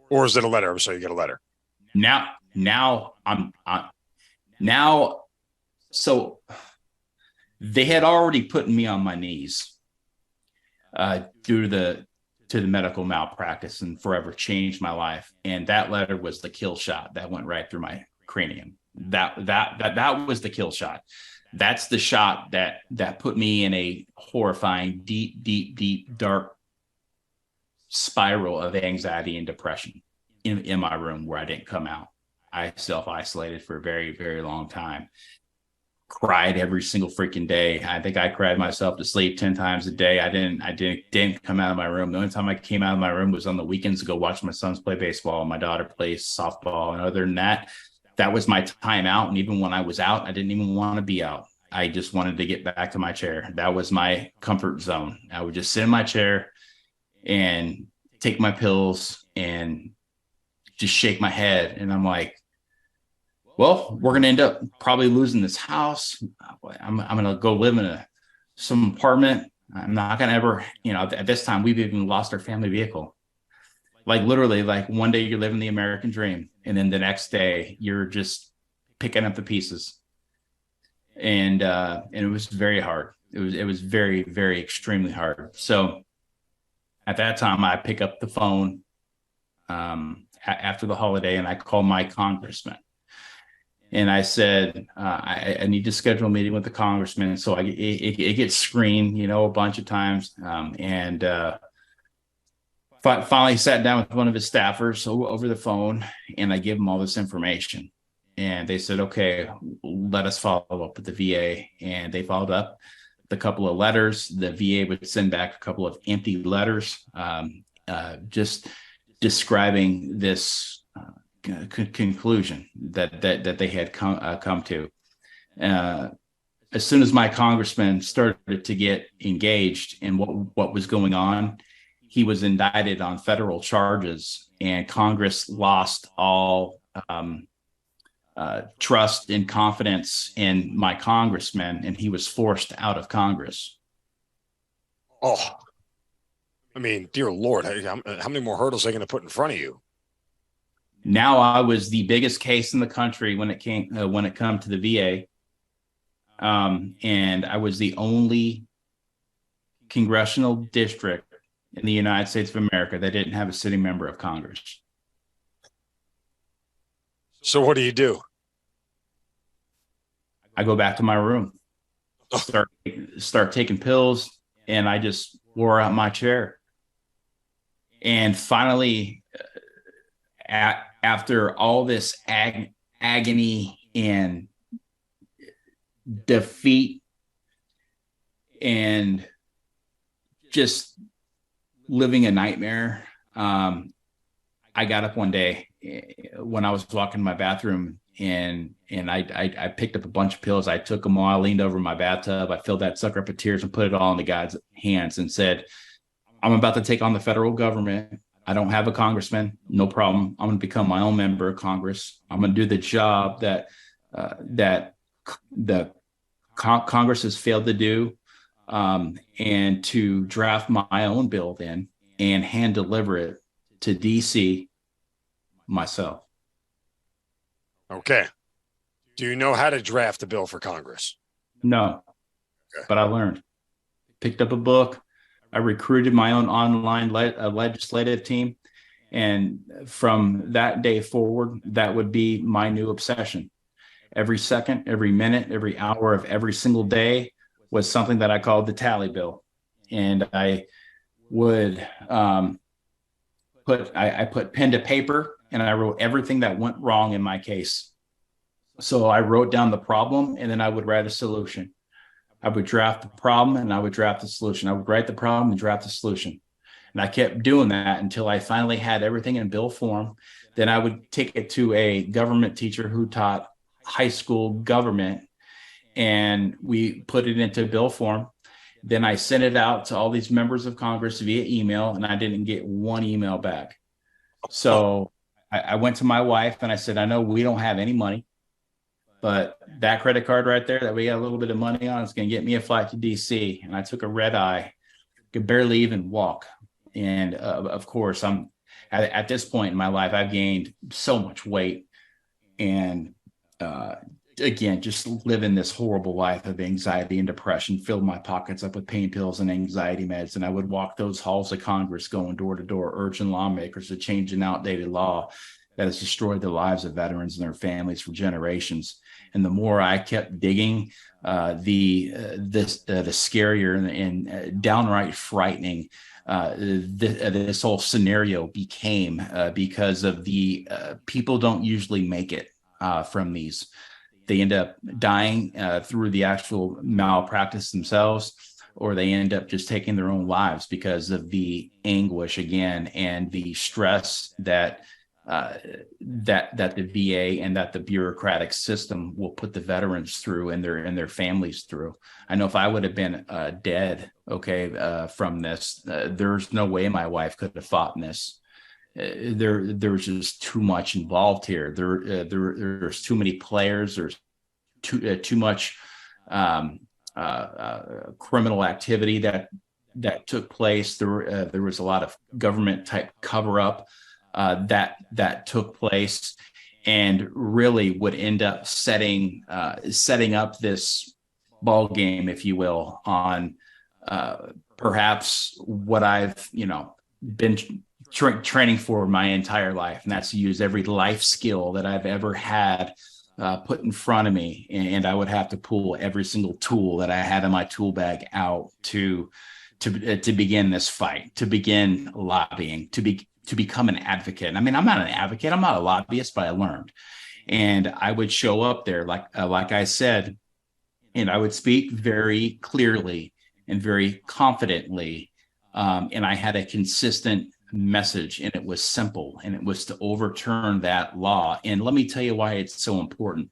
Or is it a letter? I'm sorry, you get a letter. So they had already put me on my knees due to the medical malpractice and forever changed my life. And that letter was the kill shot that went right through my cranium. That was the kill shot. That's the shot that put me in a horrifying, deep, dark spiral of anxiety and depression in my room where I didn't come out. I self-isolated for a very, very long time. Cried every single freaking day. I think I cried myself to sleep 10 times a day. I didn't come out of my room. The only time I came out of my room was on the weekends to go watch my sons play baseball. My daughter plays softball. And other than that, that was my time out. And even when I was out, I didn't even want to be out. I just wanted to get back to my chair. That was my comfort zone. I would just sit in my chair and take my pills and just shake my head. And I'm like, well, we're going to end up probably losing this house. I'm going to go live in some apartment. I'm not going to ever, at this time, we've even lost our family vehicle. Like literally, like one day you're living the American dream. And then the next day you're just picking up the pieces. And it was very hard. It was very, very extremely hard. So at that time, I pick up the phone after the holiday and I call my congressman. And I said, I need to schedule a meeting with the congressman. So it gets screened, a bunch of times. Finally sat down with one of his staffers over the phone, and I give him all this information. And they said, okay, let us follow up with the VA. And they followed up with a couple of letters. The VA would send back a couple of empty letters, just describing this conclusion that they had come to. As soon as my congressman started to get engaged in what was going on, he was indicted on federal charges, and Congress lost all trust and confidence in my congressman, and he was forced out of Congress. Oh, I mean, dear Lord, how many more hurdles are they going to put in front of you? Now I was the biggest case in the country when it come to the VA. And I was the only congressional district in the United States of America that didn't have a sitting member of Congress. So what do? I go back to my room, start taking pills, and I just wore out my chair. And finally, after all this agony and defeat and just living a nightmare, I got up one day when I was walking in my bathroom I picked up a bunch of pills. I took them all. I leaned over my bathtub. I filled that sucker up with tears and put it all in the guy's hands and said, I'm about to take on the federal government. I don't have a congressman. No problem. I'm going to become my own member of Congress. I'm going to do the job that the Congress has failed to do, and to draft my own bill then and hand deliver it to DC myself. Okay. Do you know how to draft a bill for Congress? No, Okay. but I learned. Picked up a book. I recruited my own online legislative team. And from that day forward, that would be my new obsession. Every second, every minute, every hour of every single day was something that I called the tally bill. And I would put pen to paper and I wrote everything that went wrong in my case. So I wrote down the problem and then I would write a solution. I would draft the problem and I would draft the solution. I would write the problem and draft the solution. And I kept doing that until I finally had everything in bill form. Then I would take it to a government teacher who taught high school government, and we put it into bill form. Then I sent it out to all these members of Congress via email, and I didn't get one email back. So I went to my wife and I said, I know we don't have any money, but that credit card right there that we got a little bit of money on is going to get me a flight to DC. And I took a red eye, could barely even walk. And of course, I'm at this point in my life, I've gained so much weight. And again, just living this horrible life of anxiety and depression, filled my pockets up with pain pills and anxiety meds. And I would walk those halls of Congress going door to door, urging lawmakers to change an outdated law that has destroyed the lives of veterans and their families for generations. And the more I kept digging, the scarier and downright frightening this whole scenario became, because of the people don't usually make it from these. They end up dying through the actual malpractice themselves, or they end up just taking their own lives because of the anguish again and the stress that the VA and that the bureaucratic system will put the veterans through and their families through. I know if I would have been dead, from this, there's no way my wife could have fought in this. There's just too much involved here. There's too many players. There's too much criminal activity that took place. There was a lot of government type cover up that took place, and really would end up setting up this ball game, if you will, on perhaps what I've been training for my entire life, and that's to use every life skill that I've ever had put in front of me, and I would have to pull every single tool that I had in my tool bag out to begin this fight, to begin lobbying, to become an advocate. I mean, I'm not an advocate, I'm not a lobbyist, but I learned. And I would show up there, like I said, and I would speak very clearly and very confidently. And I had a consistent message, and it was simple, and it was to overturn that law. And let me tell you why it's so important.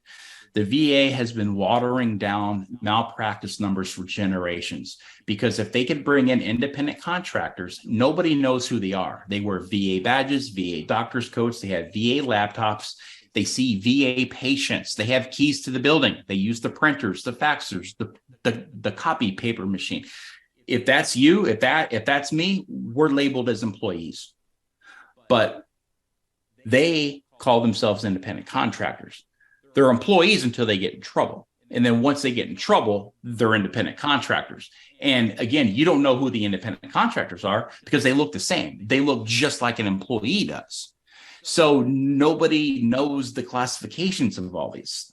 The VA has been watering down malpractice numbers for generations, because if they could bring in independent contractors, nobody knows who they are. They wear VA badges, VA doctor's coats, they have VA laptops, they see VA patients, they have keys to the building, they use the printers, the faxers, the copy paper machine. If that's you, if that's me, we're labeled as employees. But they call themselves independent contractors. They're employees until they get in trouble. And then once they get in trouble, they're independent contractors. And again, you don't know who the independent contractors are because they look the same. They look just like an employee does. So nobody knows the classifications of all these,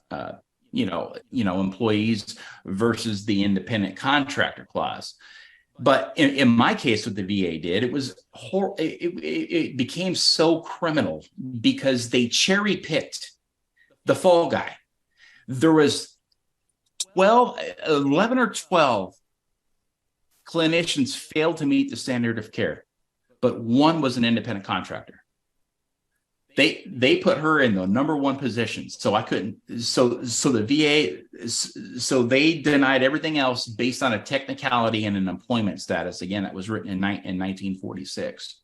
employees versus the independent contractor clause. But in my case, what the VA did, it was it became so criminal because they cherry picked the fall guy. There was 11 or 12 clinicians failed to meet the standard of care, but one was an independent contractor. They put her in the number one position. So I couldn't, so the VA, so they denied everything else based on a technicality and an employment status. Again, that was written in 1946.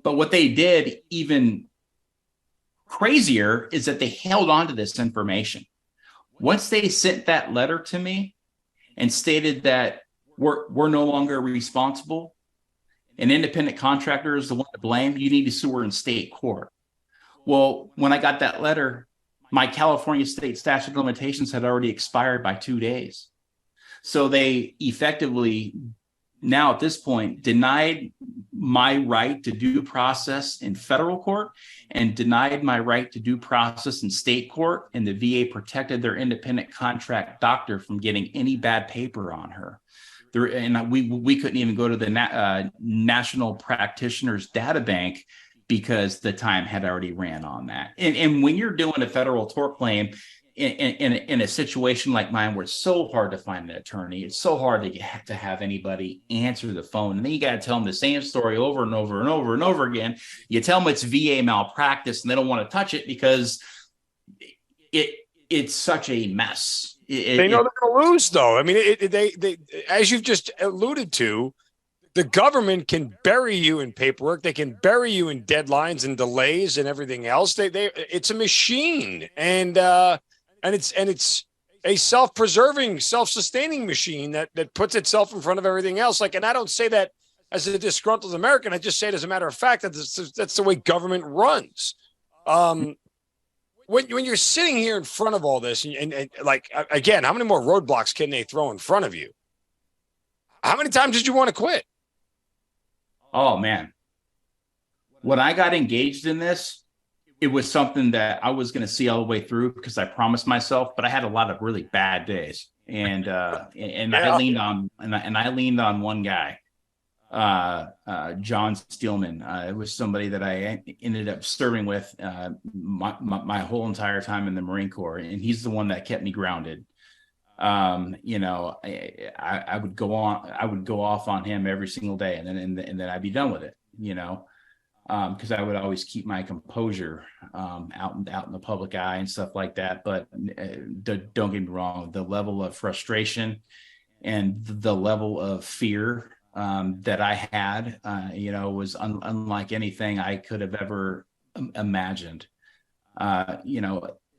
But what they did, even crazier, is that they held on to this information. Once they sent that letter to me and stated that we're no longer responsible, an independent contractor is the one to blame, you need to sue her in state court. Well, when I got that letter, my California state statute of limitations had already expired by 2 days. So they effectively, now at this point, denied my right to due process in federal court and denied my right to due process in state court. And the VA protected their independent contract doctor from getting any bad paper on her. And we couldn't even go to the National Practitioners Data Bank because the time had already ran on that. And when you're doing a federal tort claim in a situation like mine, where it's so hard to find an attorney, it's so hard to have anybody answer the phone. And then you got to tell them the same story over and over and over and over again. You tell them it's VA malpractice and they don't want to touch it because it's such a mess. They know they're going to lose, though. I mean, they as you've just alluded to, the government can bury you in paperwork. They can bury you in deadlines and delays and everything else. It's a machine, and it's a self-preserving, self-sustaining machine that puts itself in front of everything else. And I don't say that as a disgruntled American. I just say it as a matter of fact that that's the way government runs. When you're sitting here in front of all this, and again, how many more roadblocks can they throw in front of you? How many times did you want to quit? Oh, man. When I got engaged in this, it was something that I was going to see all the way through because I promised myself, but I had a lot of really bad days. And I leaned on one guy, John Steelman. It was somebody that I ended up serving with my whole entire time in the Marine Corps. And he's the one that kept me grounded. I would go off on him every single day, and then I'd be done with it, because I would always keep my composure out in the public eye and stuff like that. But don't get me wrong, the level of frustration and the level of fear that I had, was unlike anything I could have ever imagined.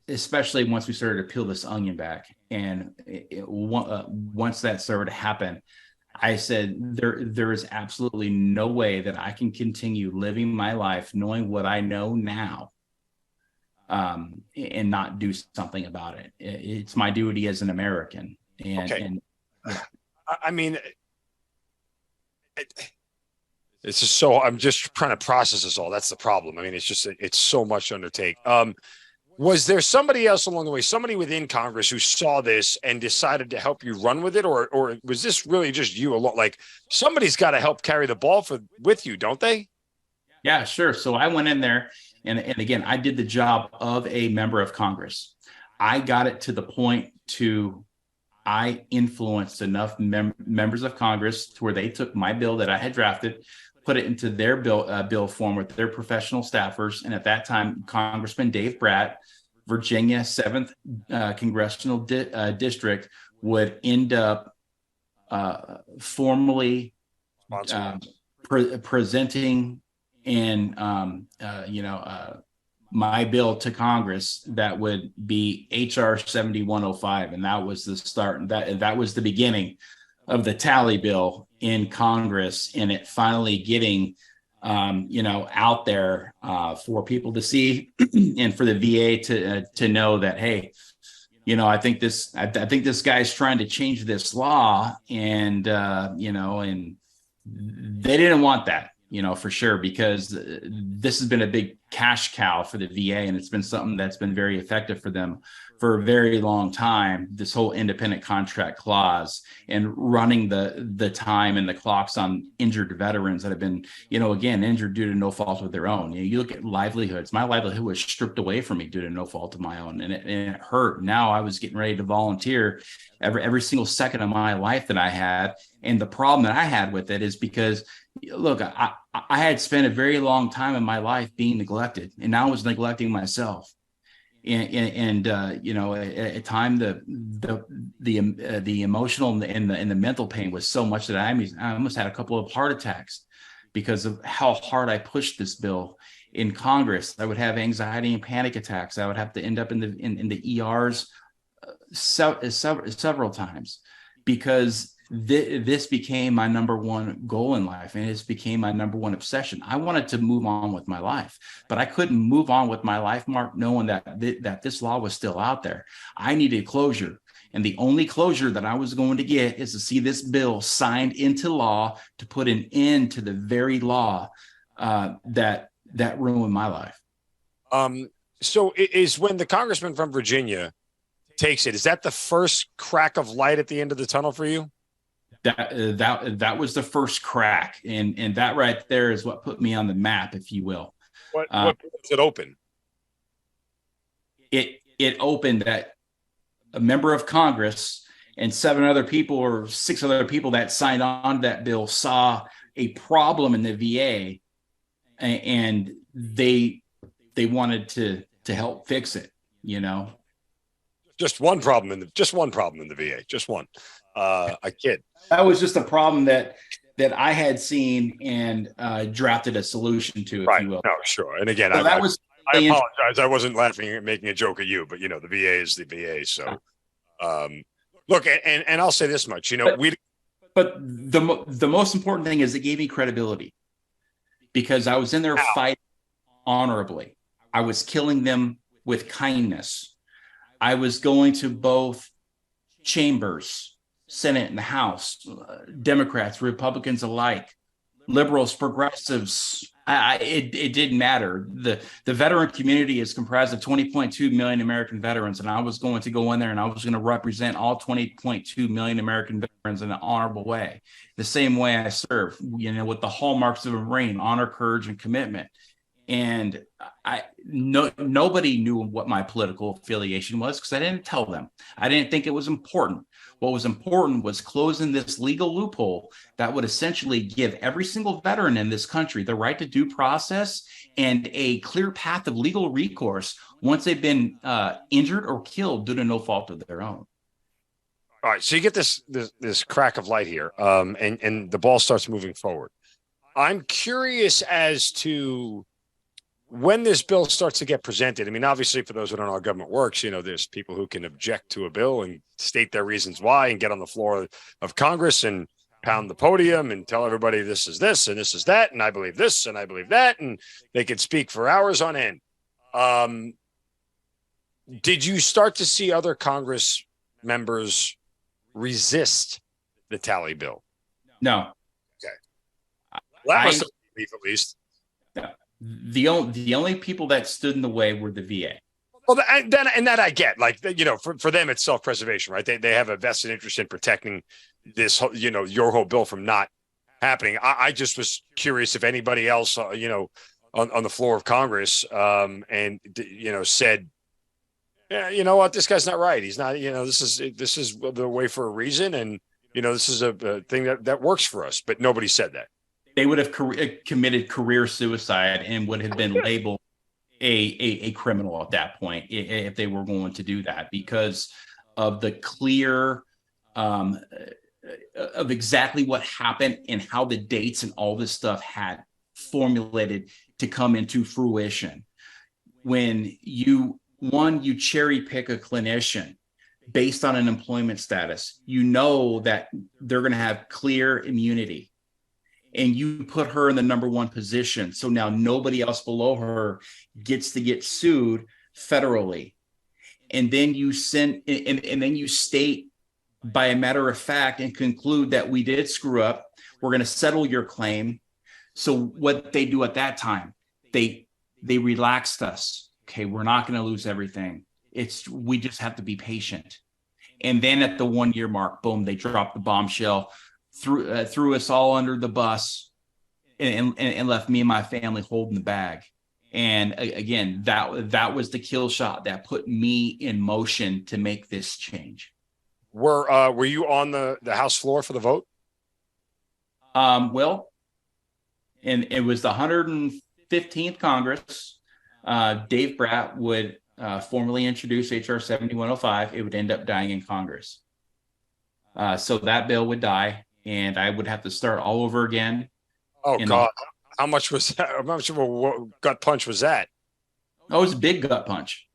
Especially once we started to peel this onion back, and once that started to happen, I said there is absolutely no way that I can continue living my life knowing what I know now, and not do something about it. It's my duty as an American. I mean, it's just so, I'm just trying to process this all. That's the problem. I mean, it's so much to undertake. Was there somebody else along the way, somebody within Congress who saw this and decided to help you run with it? Or was this really just you alone? Like, somebody's got to help carry the ball with you, don't they? Yeah, sure. So I went in there and again, I did the job of a member of Congress. I got it to the point I influenced enough members of Congress to where they took my bill that I had drafted, put it into their bill form with their professional staffers. And at that time, Congressman Dave Bratt, Virginia 7th Congressional District, would end up formally presenting my bill to Congress that would be HR 7105. And that was the start. That was the beginning of the tally bill in Congress, and it finally getting, out there for people to see and for the VA to know that, hey, I think this guy's trying to change this law, and and they didn't want that, for sure, because this has been a big cash cow for the VA, and it's been something that's been very effective for them for a very long time. This whole independent contract clause and running the time and the clocks on injured veterans that have been, again, injured due to no fault of their own. You look at livelihoods. My livelihood was stripped away from me due to no fault of my own, and it hurt. Now I was getting ready to volunteer every single second of my life that I had. And the problem that I had with it is because, look, I had spent a very long time in my life being neglected, and I was neglecting myself. And you know, at time the emotional and the mental pain was so much that I almost had a couple of heart attacks because of how hard I pushed this bill in Congress. I would have anxiety and panic attacks. I would have to end up in the ERs several times because this became my number one goal in life, and it became my number one obsession. I wanted to move on with my life, but I couldn't move on with my life, Mark, knowing that this law was still out there. I needed closure, and the only closure that I was going to get is to see this bill signed into law to put an end to the very law that ruined my life. So is when the congressman from Virginia takes it, is that the first crack of light at the end of the tunnel for you? That was the first crack, and that right there is what put me on the map, if you will. What does it open? It opened that a member of Congress and 7 other people or 6 other people that signed on to that bill saw a problem in the VA, and they wanted to help fix it. You know, just one problem in the VA, just one. I kid. That was just a problem that I had seen and drafted a solution to, if you will. No, sure. And again, so I apologize. I wasn't laughing at making a joke at you, but you know, the VA is the VA. So, look, and I'll say this much, you know, but the most important thing is it gave me credibility because I was in there fighting honorably. I was killing them with kindness. I was going to both chambers, Senate and the House, Democrats, Republicans alike, liberals, progressives. It didn't matter. The veteran community is comprised of 20.2 million American veterans, and I was going to go in there and I was going to represent all 20.2 million American veterans in an honorable way, the same way I serve, you know, with the hallmarks of a Marine: honor, courage, and commitment. And nobody knew what my political affiliation was because I didn't tell them. I didn't think it was important. What was important was closing this legal loophole that would essentially give every single veteran in this country the right to due process and a clear path of legal recourse once they've been injured or killed due to no fault of their own. All right, so you get this crack of light here, and the ball starts moving forward. I'm curious as to when this bill starts to get presented. I mean, obviously, for those who don't know how government works, you know, there's people who can object to a bill and state their reasons why and get on the floor of Congress and pound the podium and tell everybody this is this and this is that, and I believe this and I believe that, and they could speak for hours on end. Did you start to see other Congress members resist the tally bill? No. Okay. That must have been at least. The only people that stood in the way were the VA. Well, that I get. Like, you know, for them, it's self-preservation, right? They have a vested interest in protecting this, you know, your whole bill from not happening. I just was curious if anybody else, you know, on the floor of Congress, and you know, said, yeah, you know what, this guy's not right. He's not. You know, this is the way for a reason, and you know, this is a thing that works for us. But nobody said that. They would have committed career suicide and would have been labeled a criminal at that point if they were going to do that, because of the clear of exactly what happened and how the dates and all this stuff had formulated to come into fruition. When you cherry pick a clinician based on an employment status, you know that they're going to have clear immunity. And you put her in the number one position. So now nobody else below her gets to get sued federally. And then you send, and then you state by a matter of fact and conclude that we did screw up. We're going to settle your claim. So what they do at that time, they relaxed us. Okay, we're not going to lose everything. We just have to be patient. And then at the 1 year mark, boom, they drop the bombshell. Threw us all under the bus and left me and my family holding the bag. And again, that was the kill shot that put me in motion to make this change. Were you on the House floor for the vote? Well, and it was the 115th Congress. Dave Bratt would formally introduce H.R. 7105. It would end up dying in Congress. So that bill would die, and I would have to start all over again. Oh, God. How much was that? How much of a gut punch was that? Oh, it was a big gut punch.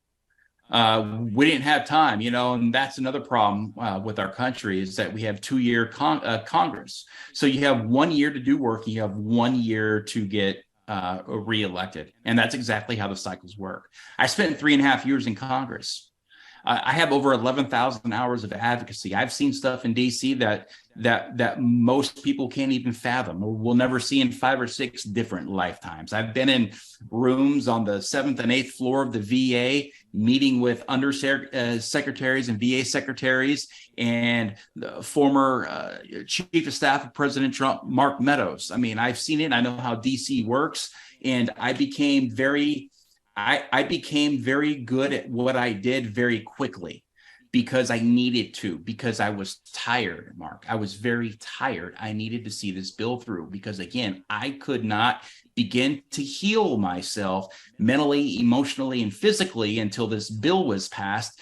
We didn't have time, and that's another problem with our country is that we have 2-year Congress. So you have 1 year to do work. You have 1 year to get reelected. And that's exactly how the cycles work. I spent 3.5 years in Congress. I have over 11,000 hours of advocacy. I've seen stuff in DC that most people can't even fathom or will never see in 5 or 6 different lifetimes. I've been in rooms on the 7th and 8th floor of the VA, meeting with secretaries and VA secretaries and the former chief of staff of President Trump, Mark Meadows. I mean, I've seen it. I know how DC works, and I became very good at what I did very quickly because I needed to, because I was tired, Mark. I was very tired. I needed to see this bill through because, again, I could not begin to heal myself mentally, emotionally, and physically until this bill was passed,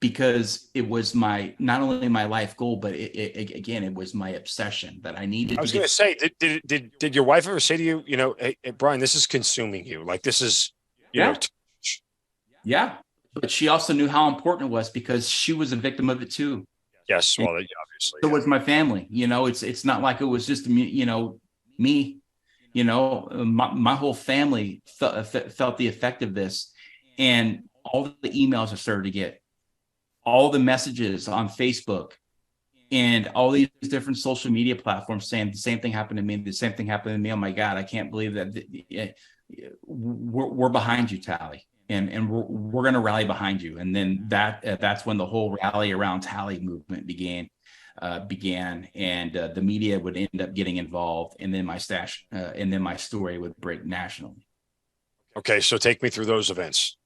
because it was not only my life goal, but it was my obsession that I needed. I was going to say, did your wife ever say to you, hey, Brian, this is consuming you? Like, this is, yeah. But she also knew how important it was because she was a victim of it too. Yes. Well, obviously. So was my family. It's not like it was just, me. My whole family felt the effect of this, and all the emails I started to get, all the messages on Facebook and all these different social media platforms saying the same thing happened to me. The same thing happened to me. Oh my God, I can't believe that. We're behind you, Tally, and we're going to rally behind you. And then that's when the whole rally around Tally movement began, and the media would end up getting involved, and then my story would break nationally. Okay, so take me through those events.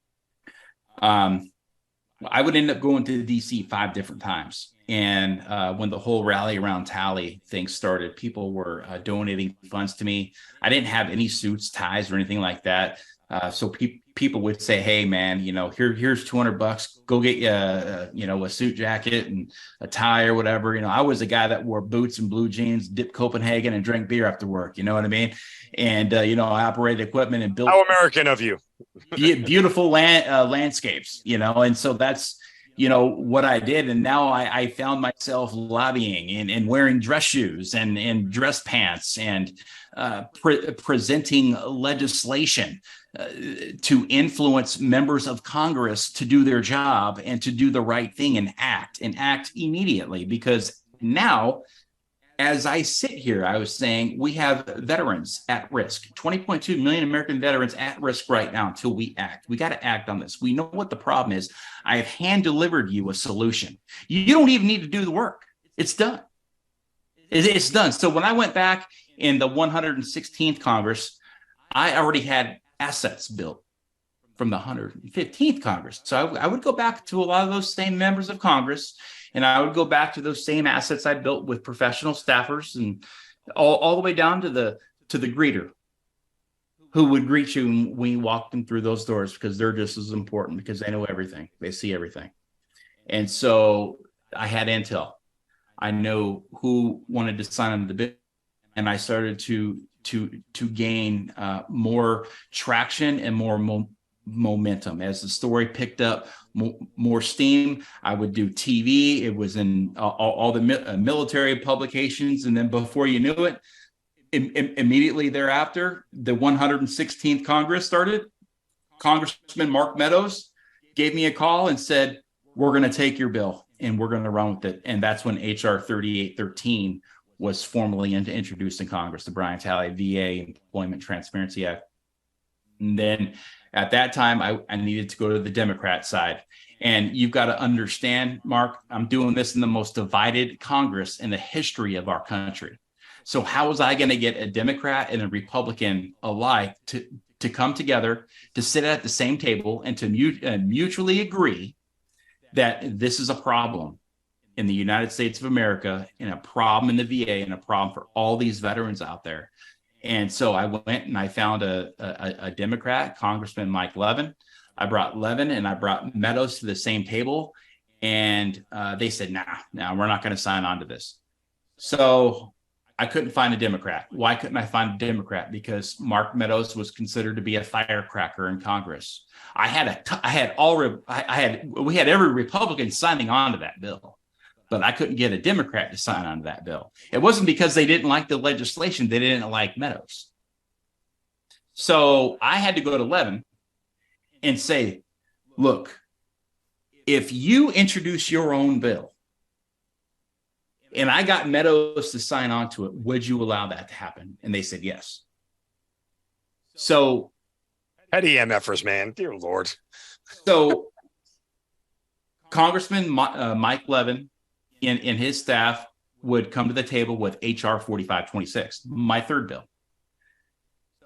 I would end up going to DC 5 different times. And when the whole rally around Tally thing started, people were donating funds to me. I didn't have any suits, ties, or anything like that. So people would say, "Hey, man, here's $200. Go get you, a suit jacket and a tie or whatever." I was a guy that wore boots and blue jeans, dipped Copenhagen, and drank beer after work. You know what I mean? And I operated equipment and built. How American of you! Beautiful landscapes. And so that's what I did. And now I found myself lobbying and wearing dress shoes and dress pants and presenting legislation to influence members of Congress to do their job and to do the right thing and act immediately. Because now, as I sit here, I was saying we have veterans at risk, 20.2 million American veterans at risk right now until we act. We got to act on this. We know what the problem is. I have hand delivered you a solution. You don't even need to do the work. It's done. It's done. So when I went back in the 116th Congress, I already had assets built from the 115th Congress. So I would go back to a lot of those same members of Congress, and I would go back to those same assets I built with professional staffers, and all the way down to the greeter who would greet you when you walk them through those doors, because they're just as important, because they know everything. They see everything. And so I had intel. I know who wanted to sign on the bill, and I started to gain more traction and more momentum as the story picked up more steam. I would do TV. It was in all the military publications, and then before you knew it, immediately thereafter, the 116th Congress started. Congressman Mark Meadows gave me a call and said, "We're going to take your bill and we're going to run with it." And that's when HR 3813 was formally introduced in Congress, the Brian Talley VA Employment Transparency Act. And then at that time, I needed to go to the Democrat side. And you've got to understand, Mark, I'm doing this in the most divided Congress in the history of our country. So how was I going to get a Democrat and a Republican alike to come together, to sit at the same table, and to mutually agree that this is a problem in the United States of America, and a problem in the VA, and a problem for all these veterans out there? And so I went and I found a Democrat, Congressman Mike Levin. I brought Levin and I brought Meadows to the same table. And they said, nah, we're not going to sign on to this. So I couldn't find a Democrat. Why couldn't I find a Democrat? Because Mark Meadows was considered to be a firecracker in Congress. We had every Republican signing on to that bill, but I couldn't get a Democrat to sign on to that bill. It wasn't because they didn't like the legislation. They didn't like Meadows. So I had to go to Levin and say, look, if you introduce your own bill and I got Meadows to sign on to it, would you allow that to happen? And they said yes. So petty MFers, man, dear Lord. So Congressman Mike Levin and his staff would come to the table with HR 4526, my third bill.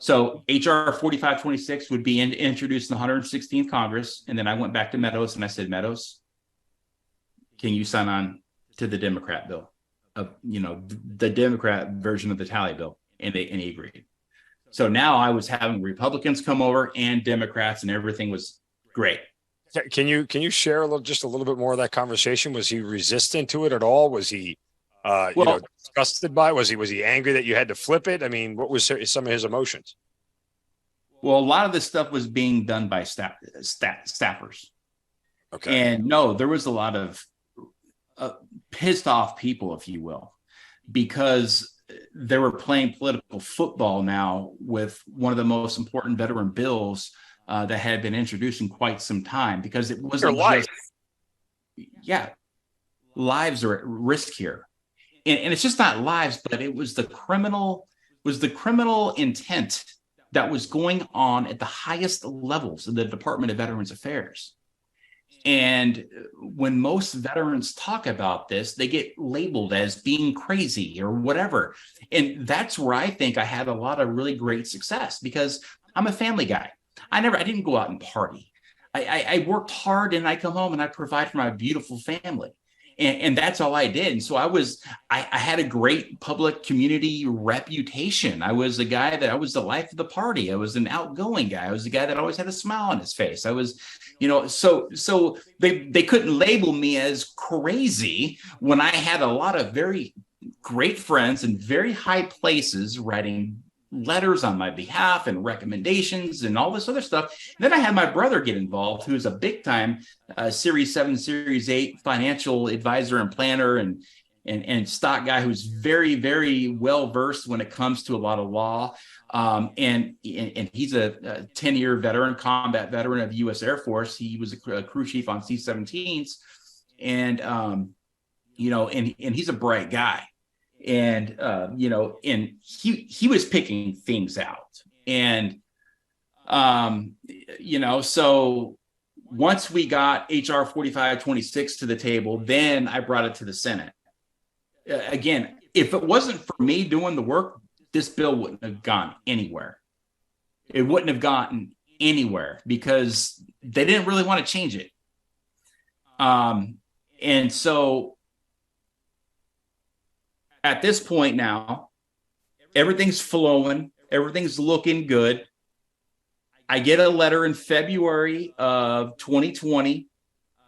So HR 4526 would be introduced in the 116th Congress. And then I went back to Meadows and I said, Meadows, can you sign on to the Democrat bill? The Democrat version of the tally bill. And he agreed. So now I was having Republicans come over and Democrats, and everything was great. Can you share just a little bit more of that conversation? Was he resistant to it at all? Was he disgusted by it? Was he angry that you had to flip it? I mean, what was some of his emotions? Well, a lot of this stuff was being done by staffers. Okay. And no, there was a lot of pissed off people, if you will, because they were playing political football now with one of the most important veteran bills that had been introduced in quite some time, because it wasn't life. Lives are at risk here. And it's just not lives, but it was the criminal intent that was going on at the highest levels of the Department of Veterans Affairs. And when most veterans talk about this, they get labeled as being crazy or whatever. And that's where I think I had a lot of really great success, because I'm a family guy. I didn't go out and party. I worked hard and I come home and I provide for my beautiful family. And that's all I did. And so I had a great public community reputation. I was a guy that I was the life of the party. I was an outgoing guy. I was the guy that always had a smile on his face. I was, so they couldn't label me as crazy when I had a lot of very great friends in very high places writing letters on my behalf and recommendations and all this other stuff. And then I had my brother get involved, who's a big time Series 7, Series 8 financial advisor and planner and stock guy who's very, very well versed when it comes to a lot of law. And he's a 10-year veteran, combat veteran of the U.S. Air Force. He was a crew chief on C-17s, and he's a bright guy. And, and he was picking things out. And, so once we got HR 4526 to the table, then I brought it to the Senate. Again, if it wasn't for me doing the work, this bill wouldn't have gone anywhere. It wouldn't have gotten anywhere because they didn't really want to change it. And so at this point now, everything's flowing, everything's looking good. I get a letter in February of 2020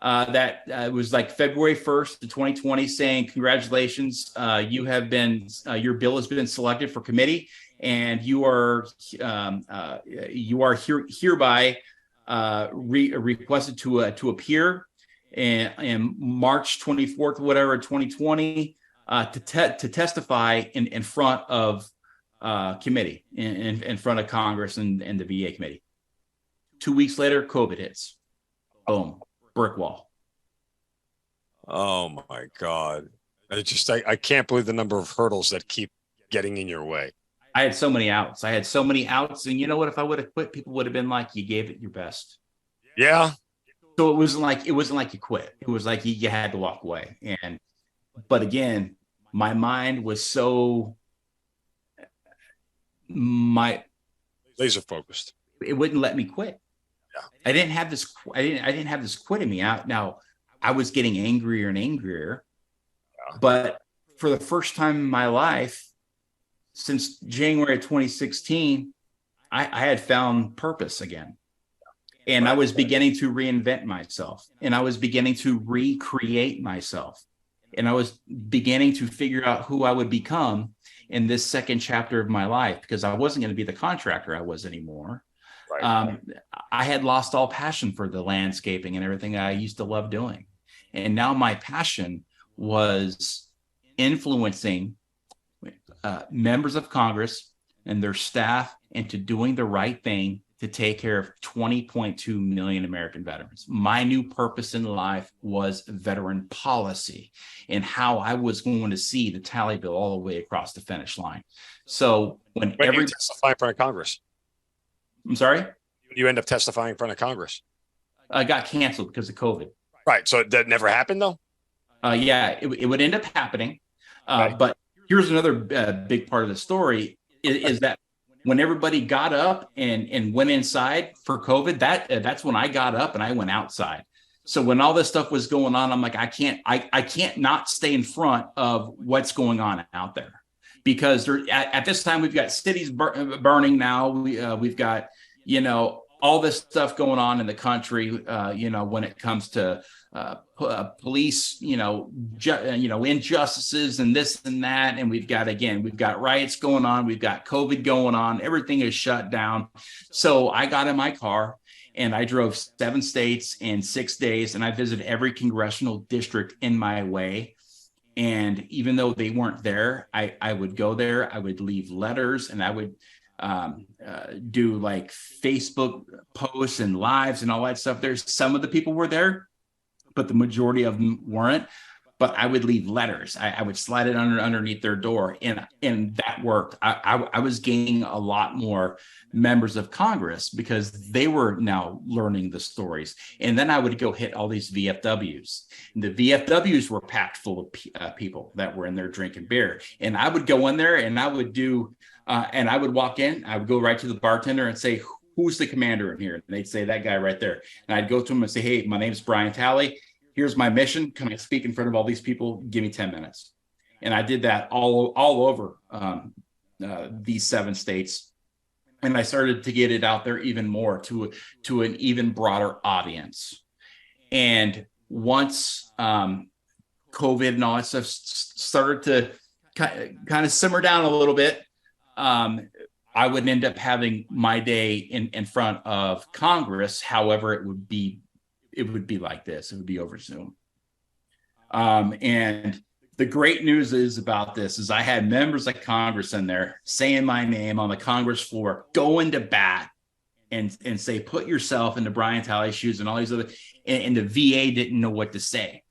that was like February 1st to 2020 saying, congratulations, your bill has been selected for committee, and you are hereby requested to appear in March 24th, whatever, 2020, to testify in front of committee, in front of Congress and the VA committee. 2 weeks later, COVID hits. Boom, brick wall. Oh my God. I can't believe the number of hurdles that keep getting in your way. I had so many outs. And you know what? If I would have quit, people would have been like, you gave it your best. Yeah. So it wasn't like you quit. It was like you had to walk away. But again, my mind was so laser focused. It wouldn't let me quit. Yeah. I didn't have this quit in me out. Now I was getting angrier and angrier, but for the first time in my life since January of 2016, I had found purpose again. And I was beginning to reinvent myself, and I was beginning to recreate myself. And I was beginning to figure out who I would become in this second chapter of my life, because I wasn't going to be the contractor I was anymore. Right. I had lost all passion for the landscaping and everything I used to love doing. And now my passion was influencing members of Congress and their staff into doing the right thing to take care of 20.2 million American veterans. My new purpose in life was veteran policy and how I was going to see the tally bill all the way across the finish line. So when you testify in front of Congress. I'm sorry? You end up testifying in front of Congress. I got canceled because of COVID. Right. So that never happened, though? Yeah, it would end up happening. Right. But here's another big part of the story is that when everybody got up and went inside for COVID, that's when I got up and I went outside. So when all this stuff was going on, I'm like, I can't not stay in front of what's going on out there, because at this time we've got cities burning now. We've got, all this stuff going on in the country, when it comes to police, injustices and this and that. And we've got riots going on. We've got COVID going on. Everything is shut down. So I got in my car and I drove 7 states in 6 days, and I visited every congressional district in my way. And even though they weren't there, I would go there, I would leave letters, and I would do like Facebook posts and lives and all that stuff. There's some of the people were there, but the majority of them weren't. But I would leave letters. I would slide it underneath their door, and that worked. I was gaining a lot more members of Congress because they were now learning the stories. And then I would go hit all these VFWs. And the VFWs were packed full of people that were in there drinking beer. And I would go in there and I would do, and I would walk in. I would go right to the bartender and say, "Who's the commander in here?" And they'd say, "That guy right there." And I'd go to him and say, "Hey, my name's Brian Talley. Here's my mission. Can I speak in front of all these people? Give me 10 minutes. And I did that all over these 7 states. And I started to get it out there even more to an even broader audience. And once COVID and all that stuff started to kind of simmer down a little bit, I would end up having my day in front of Congress. However, it would be like this. It would be over Zoom. And the great news is about this is I had members of Congress in there saying my name on the Congress floor, going to bat and say, put yourself into Brian Talley's shoes and all these other, and the VA didn't know what to say.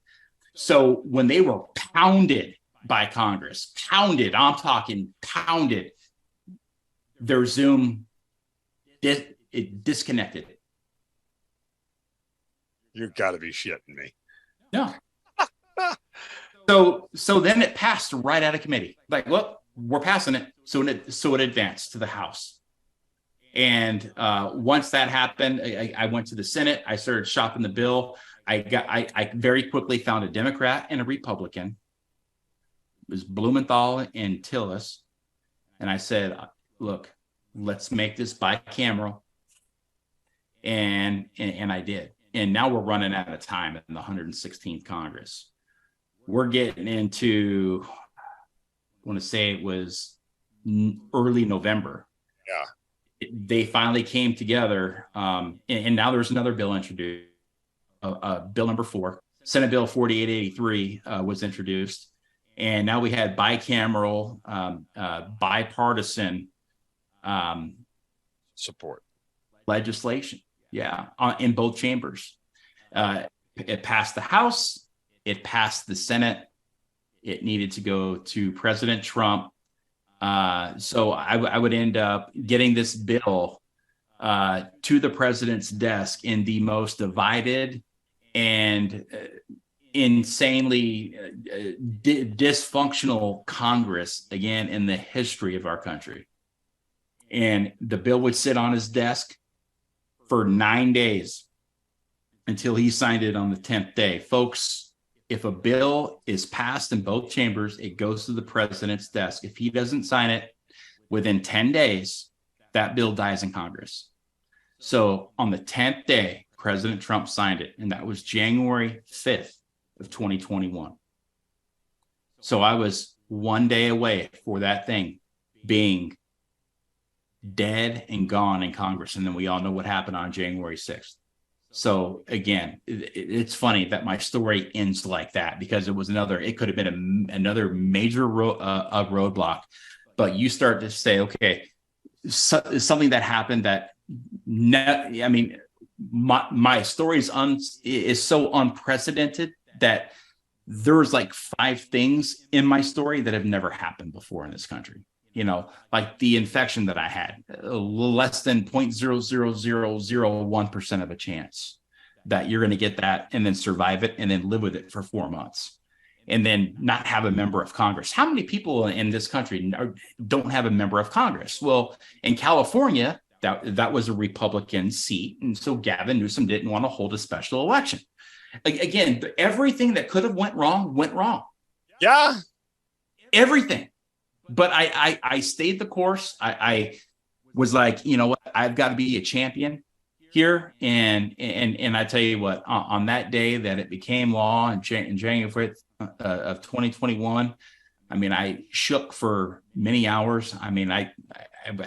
So when they were pounded by Congress, I'm talking pounded, their Zoom, it disconnected. You've got to be shitting me. No. So then it passed right out of committee. Like, well, we're passing it. So it advanced to the House. And once that happened, I went to the Senate. I started shopping the bill. I very quickly found a Democrat and a Republican. It was Blumenthal and Tillis. And I said, look, let's make this bicameral. And I did. And now we're running out of time in the 116th Congress. We're getting into, I want to say it was early November. Yeah. They finally came together. And now there's another bill introduced, bill number 4. Senate Bill 4883 was introduced. And now we had bicameral, bipartisan support legislation. Yeah, in both chambers. It passed the House. It passed the Senate. It needed to go to President Trump. So I would end up getting this bill to the president's desk in the most divided and insanely dysfunctional Congress, again, in the history of our country. And the bill would sit on his desk for 9 days until he signed it on the 10th day. Folks, if a bill is passed in both chambers, it goes to the president's desk. If he doesn't sign it, Within 10 days, that bill dies in Congress. So on the 10th day, President Trump signed it, and that was January 5th of 2021. So I was one day away for that thing being dead and gone in Congress. And then we all know what happened on January 6th. So again, it's funny that my story ends like that, because it could have been another major roadblock. But you start to say, okay, something that happened that, my story is so unprecedented that there's like 5 things in my story that have never happened before in this country. Like the infection that I had, less than 0.00001% of a chance that you're going to get that and then survive it and then live with it for 4 months and then not have a member of Congress. How many people in this country don't have a member of Congress? Well, in California, that was a Republican seat. And so Gavin Newsom didn't want to hold a special election. Again, everything that could have went wrong. Yeah. Everything. But I stayed the course. I was like, you know what, I've got to be a champion here. And I tell you what, on that day that it became law in January of 2021, I shook for many hours. I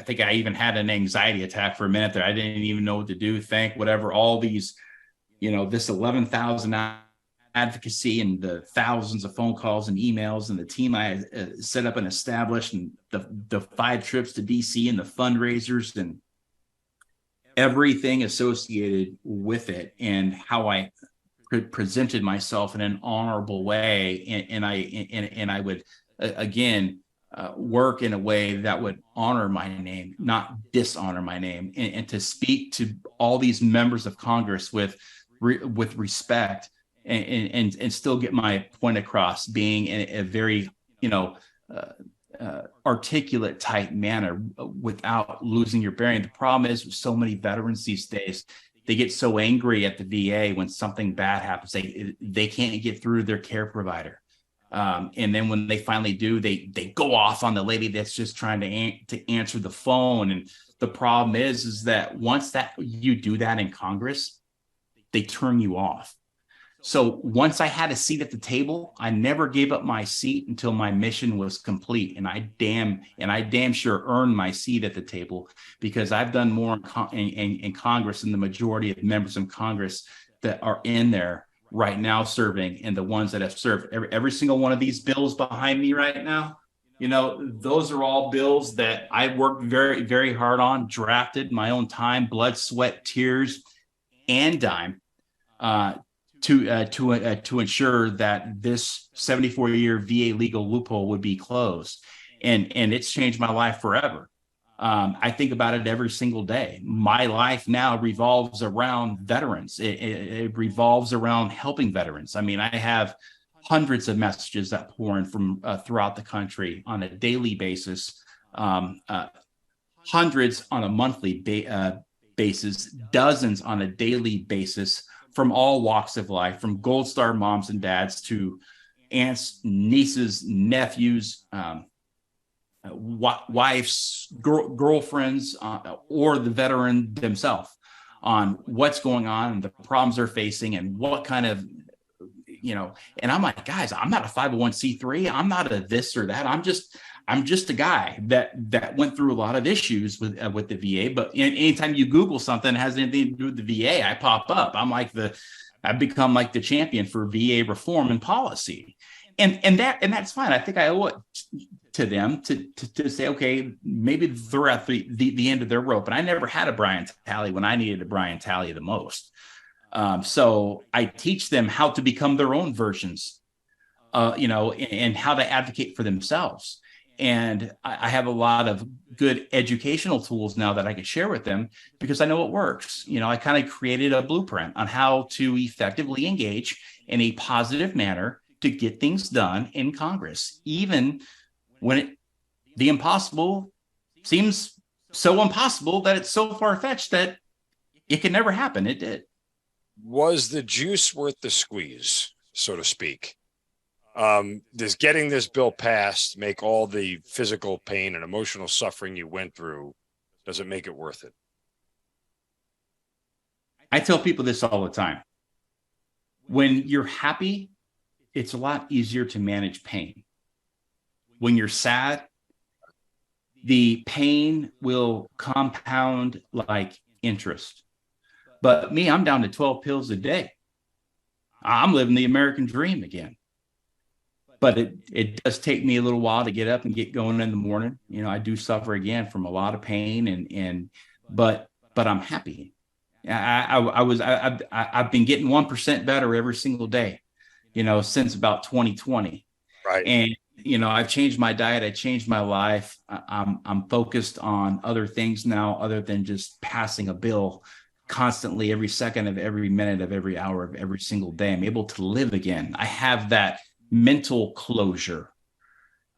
think I even had an anxiety attack for a minute there. I didn't even know what to do, think, whatever, all these, this 11,000 advocacy and the thousands of phone calls and emails and the team I set up and established and the 5 trips to DC and the fundraisers and everything associated with it, and how I presented myself in an honorable way. And I would again work in a way that would honor my name, not dishonor my name, and to speak to all these members of Congress with respect. And still get my point across, being in a very, articulate type manner without losing your bearing. The problem is with so many veterans these days, they get so angry at the VA when something bad happens. They can't get through their care provider. And then when they finally do, they go off on the lady that's just trying to answer the phone. And the problem is that once that you do that in Congress, they turn you off. So once I had a seat at the table, I never gave up my seat until my mission was complete. And I damn sure earned my seat at the table, because I've done more in Congress than the majority of members in Congress that are in there right now serving, and the ones that have served. Every single one of these bills behind me right now, those are all bills that I worked very, very hard on, drafted my own time, blood, sweat, tears, and dime, to ensure that this 74-year VA legal loophole would be closed. And it's changed my life forever. I think about it every single day. My life now revolves around veterans. It revolves around helping veterans. I have hundreds of messages that pour in from throughout the country on a daily basis, hundreds on a monthly basis, dozens on a daily basis, from all walks of life, from Gold Star moms and dads to aunts, nieces, nephews, wives, girlfriends, or the veteran themselves, on what's going on and the problems they're facing and what kind of, and I'm like, guys, I'm not a 501c3. I'm not a this or that. I'm just a guy that went through a lot of issues with the VA. But anytime you Google something that has anything to do with the VA, I pop up. I've become like the champion for VA reform and policy, and that's fine. I think I owe it to them to say, okay, maybe they're at the end of their rope. And I never had a Brian Talley when I needed a Brian Talley the most. So I teach them how to become their own versions, and how to advocate for themselves. And I have a lot of good educational tools now that I can share with them, because I know it works. I kind of created a blueprint on how to effectively engage in a positive manner to get things done in Congress, even when the impossible seems so impossible that it's so far-fetched that it can never happen. It did. Was the juice worth the squeeze, so to speak? Does getting this bill passed make all the physical pain and emotional suffering you went through, does it make it worth it? I tell people this all the time. When you're happy, it's a lot easier to manage pain. When you're sad, the pain will compound like interest. But me, I'm down to 12 pills a day. I'm living the American dream again. But it does take me a little while to get up and get going in the morning. You know, I do suffer again from a lot of pain, but I'm happy. I've been getting 1% better every single day, you know, since about 2020. Right. And you know, I've changed my diet. I changed my life. I'm focused on other things now, other than just passing a bill constantly every second of every minute of every hour of every single day. I'm able to live again. I have that mental closure.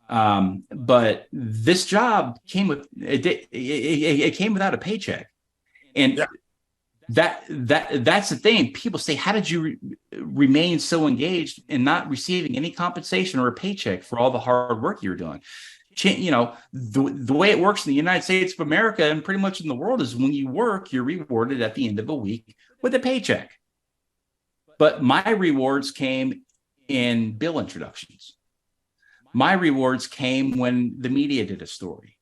But this job came with it came without a paycheck, and yeah. That's the thing. People say, how did you remain so engaged and not receiving any compensation or a paycheck for all the hard work you're doing? You know, the way it works in the United States of America and pretty much in the world is when you work, you're rewarded at the end of a week with a paycheck. But my rewards came in bill introductions. My rewards came when the media did a story.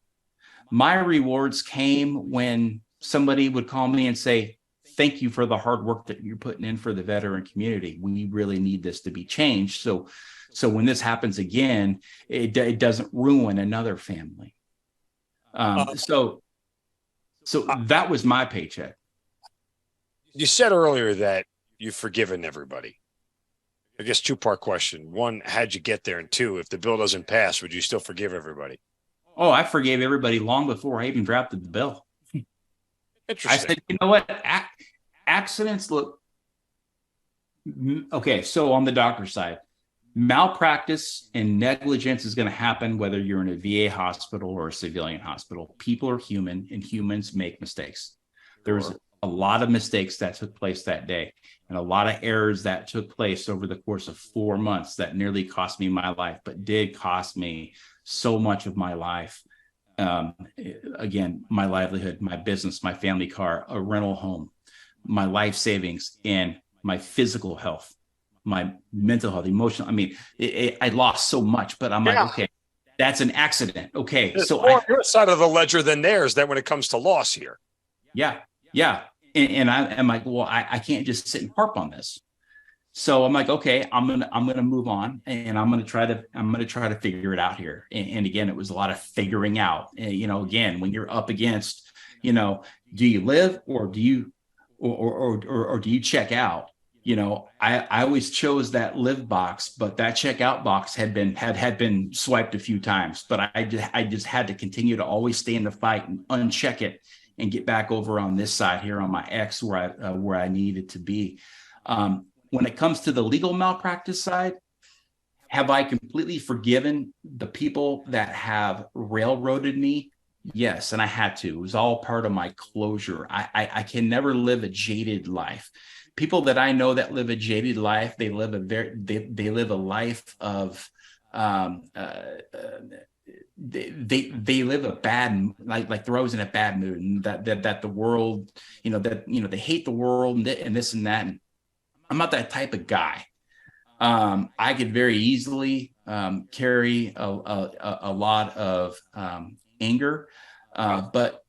My rewards came when somebody would call me and say, thank you for the hard work that you're putting in for the veteran community. We really need this to be changed. So when this happens again, it doesn't ruin another family. So that was my paycheck. You said earlier that you've forgiven everybody. I guess two-part question. One, how'd you get there? And two, if the bill doesn't pass, would you still forgive everybody? Oh, I forgave everybody long before I even drafted the bill. Interesting. I said, you know what? Accidents look okay. So on the doctor's side, malpractice and negligence is going to happen whether you're in a VA hospital or a civilian hospital. People are human, and humans make mistakes. There's a lot of mistakes that took place that day, and a lot of errors that took place over the course of 4 months that nearly cost me my life, but did cost me so much of my life. Again, my livelihood, my business, my family car, a rental home, my life savings, and my physical health, my mental health, emotional. I mean, I lost so much, but I'm like, okay, that's an accident. Okay. There's so more on your side of the ledger than theirs that when it comes to loss here. Yeah. Yeah. And I'm like, well, I can't just sit and harp on this. So I'm like, okay, I'm gonna move on, and I'm gonna try to figure it out here. And again, it was a lot of figuring out. And, you know, again, when you're up against, you know, do you live or do you or do you check out? You know, I always chose that live box, but that checkout box had been swiped a few times. But I just had to continue to always stay in the fight and uncheck it and get back over on this side here on my X where I needed to be. When it comes to the legal malpractice side, have I completely forgiven the people that have railroaded me? Yes, and I had to. It was all part of my closure. I can never live a jaded life. People that I know that live a jaded life, they live a life of they live a bad, like they're always in a bad mood, and that the world, they hate the world and this and that. And I'm not that type of guy. I could very easily carry a lot of anger, but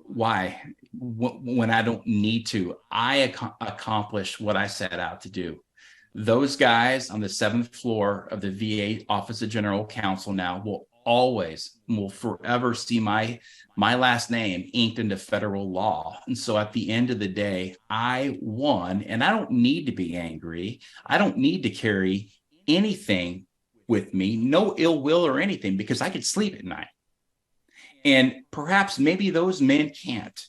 why? When I don't need to, I accomplish what I set out to do. Those guys on the 7th floor of the VA Office of General Counsel now will forever see my last name inked into federal law. And so at the end of the day, I won, and I don't need to be angry. I don't need to carry anything with me, no ill will or anything, because I could sleep at night. And perhaps maybe those men can't,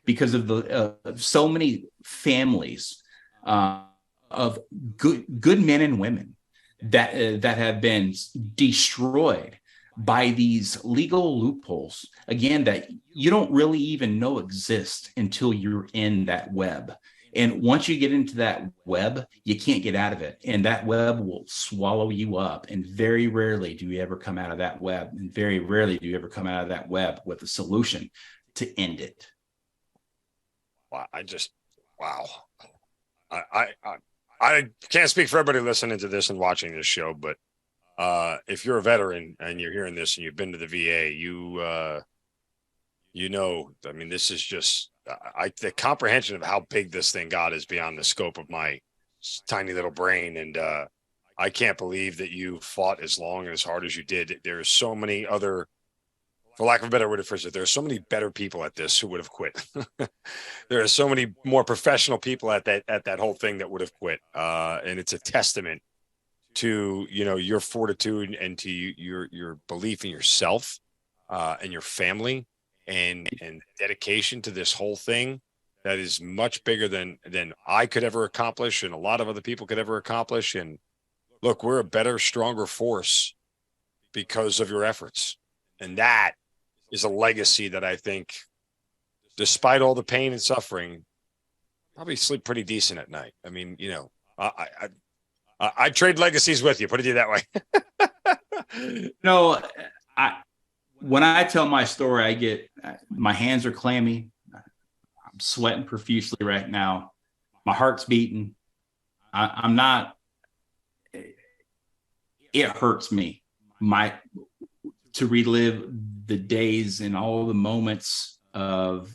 because of the so many families of good men and women that have been destroyed by these legal loopholes, again, that you don't really even know exist until you're in that web. And once you get into that web, you can't get out of it. And that web will swallow you up. And very rarely do you ever come out of that web. And very rarely do you ever come out of that web with a solution to end it. Wow. Wow. I can't speak for everybody listening to this and watching this show, but if you're a veteran and you're hearing this and you've been to the VA, I mean, this is just the comprehension of how big this thing got is beyond the scope of my tiny little brain. And I can't believe that you fought as long and as hard as you did. There's so many other, for lack of a better word to phrase it, there are so many better people at this who would have quit. There are so many more professional people at that whole thing that would have quit. And it's a testament to, your fortitude and to your belief in yourself and your family and dedication to this whole thing that is much bigger than I could ever accomplish and a lot of other people could ever accomplish. And look, we're a better, stronger force because of your efforts. And that is a legacy that I think, despite all the pain and suffering, probably sleep pretty decent at night. I mean, I trade legacies with you, put it that way. When I tell my story, my hands are clammy. I'm sweating profusely right now. My heart's beating. I'm not, it hurts me to relive the days and all the moments of